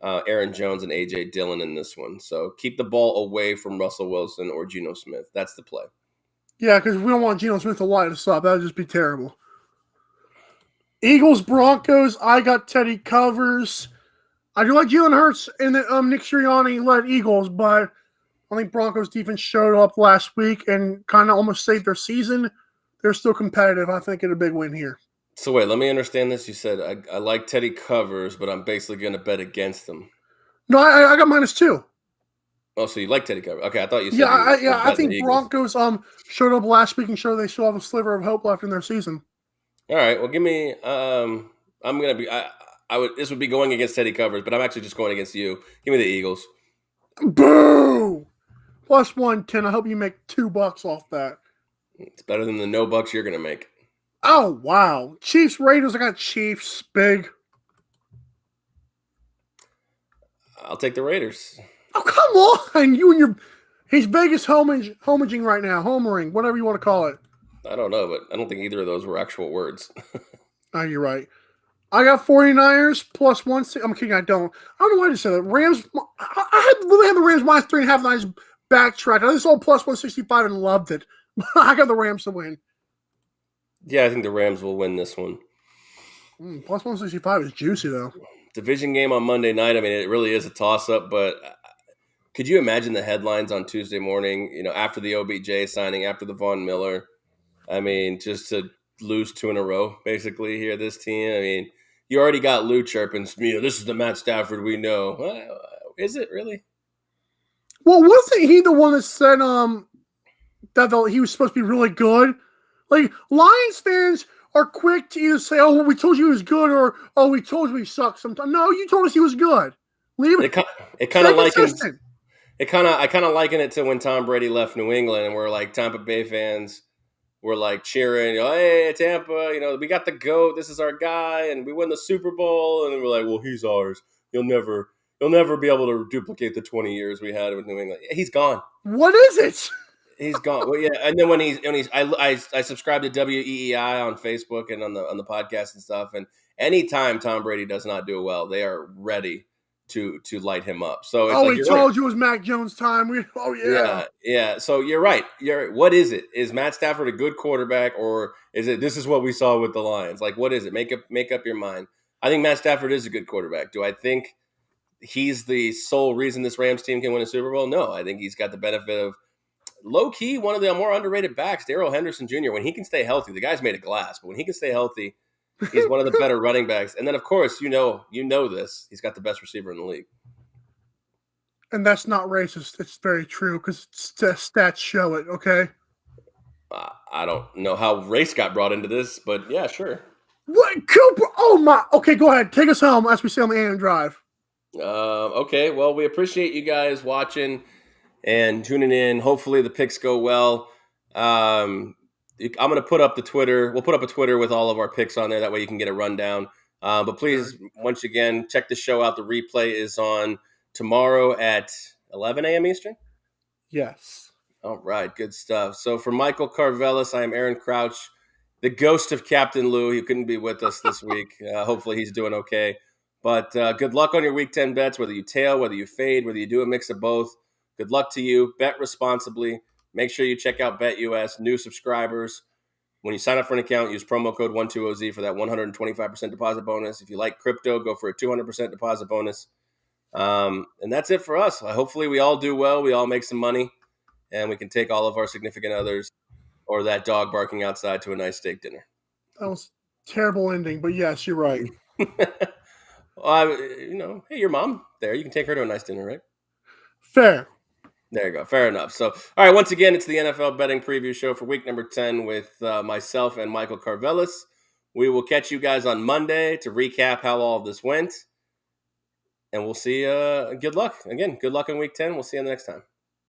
Speaker 1: Aaron Jones and A.J. Dillon in this one. So keep the ball away from Russell Wilson or Geno Smith. That's the play.
Speaker 2: Yeah, because we don't want Geno Smith to light us up. That would just be terrible. Eagles, Broncos, I got Teddy covers. I do like Jalen Hurts and Nick Sirianni led Eagles, but I think Broncos defense showed up last week and kind of almost saved their season. They're still competitive. I think it's a big win here.
Speaker 1: So wait, let me understand this. You said I like Teddy covers, but I'm basically going to bet against them.
Speaker 2: No, I got -2.
Speaker 1: Oh, so you like Teddy covers? Okay, I thought you said.
Speaker 2: I think Broncos showed up last week and showed they still have a sliver of hope left in their season.
Speaker 1: All right, well, give me. I'm gonna be. This would be going against Teddy covers, but I'm actually just going against you. Give me the Eagles.
Speaker 2: Boo! Plus 110. I hope you make $2 off that.
Speaker 1: It's better than the no bucks you're going to make.
Speaker 2: Oh, wow. Chiefs, Raiders. I got Chiefs. Big.
Speaker 1: I'll take the Raiders.
Speaker 2: Oh, come on. You and your... He's Vegas homaging right now. Homering. Whatever you want to call it. I
Speaker 1: don't know, but I don't think either of those were actual words.
Speaker 2: Oh, you're right. I got 49ers plus 1. I'm kidding. I don't know why I just said that. Rams. I really had the Rams minus 3.5. And I just backtracked. I just saw plus 165 and loved it. I got the Rams to win.
Speaker 1: Yeah, I think the Rams will win this one.
Speaker 2: Plus 165 is juicy, though.
Speaker 1: Division game on Monday night. I mean, it really is a toss-up, but could you imagine the headlines on Tuesday morning, after the OBJ signing, after the Von Miller? I mean, just to lose 2 in a row, basically, here, this team. I mean, you already got Lou chirping, this is the Matt Stafford we know. Is it really?
Speaker 2: Well, wasn't he the one that said that he was supposed to be really good? Like, Lions fans are quick to either say, oh, well, we told you he was good, or, oh, we told you he sucked sometimes. No, you told us he was good. Leave it.
Speaker 1: It kind of I kind of liken it to when Tom Brady left New England, and we're like Tampa Bay fans were like cheering, "Hey, Tampa, we got the GOAT. This is our guy, and we win the Super Bowl." And we're like, "Well, he's ours. You'll never be able to duplicate the 20 years we had with New England." He's gone.
Speaker 2: What is it?
Speaker 1: He's gone. Well, yeah, and then when I subscribe to WEEI on Facebook and on the podcast and stuff. And anytime Tom Brady does not do well, they are ready to light him up. So it's
Speaker 2: he told you it was Mac Jones' time.
Speaker 1: Yeah. So you're right. What is it? Is Matt Stafford a good quarterback, or is it this is what we saw with the Lions? Like, what is it? Make up your mind. I think Matt Stafford is a good quarterback. Do I think he's the sole reason this Rams team can win a Super Bowl? No, I think he's got the benefit of low-key one of the more underrated backs, Darrell Henderson Jr. When he can stay healthy, the guy's made of glass, but when he can stay healthy, he's one of the better running backs. And then, of course, you know this, he's got the best receiver in the league.
Speaker 2: And that's not racist. It's very true because stats show it, okay?
Speaker 1: I don't know how race got brought into this, but yeah, sure.
Speaker 2: What? Cooper? Oh, my. Okay, go ahead. Take us home as we say on the AM Drive.
Speaker 1: Okay, well, we appreciate you guys watching and tuning in. Hopefully the picks go well. I'm going to put up the Twitter. We'll put up a Twitter with all of our picks on there. That way you can get a rundown. But please, once again, check the show out. The replay is on tomorrow at 11 a.m. Eastern?
Speaker 2: Yes.
Speaker 1: All right, good stuff. So for Michael Carvelis, I am Aaron Crouch, the ghost of Captain Lou. He couldn't be with us this week. Hopefully he's doing okay. But good luck on your Week 10 bets, whether you tail, whether you fade, whether you do a mix of both. Good luck to you. Bet responsibly. Make sure you check out BetUS, new subscribers. When you sign up for an account, use promo code 120Z for that 125% deposit bonus. If you like crypto, go for a 200% deposit bonus. And that's it for us. Hopefully we all do well. We all make some money, and we can take all of our significant others or that dog barking outside to a nice steak dinner.
Speaker 2: That was a terrible ending, but yes, you're right.
Speaker 1: Well, hey, your mom there. You can take her to a nice dinner, right?
Speaker 2: Fair.
Speaker 1: There you go. Fair enough. So, all right, once again, it's the NFL Betting Preview Show for week number 10 with myself and Michael Carvelis. We will catch you guys on Monday to recap how all of this went. And we'll see. Good luck. Again, good luck in week 10. We'll see you next time.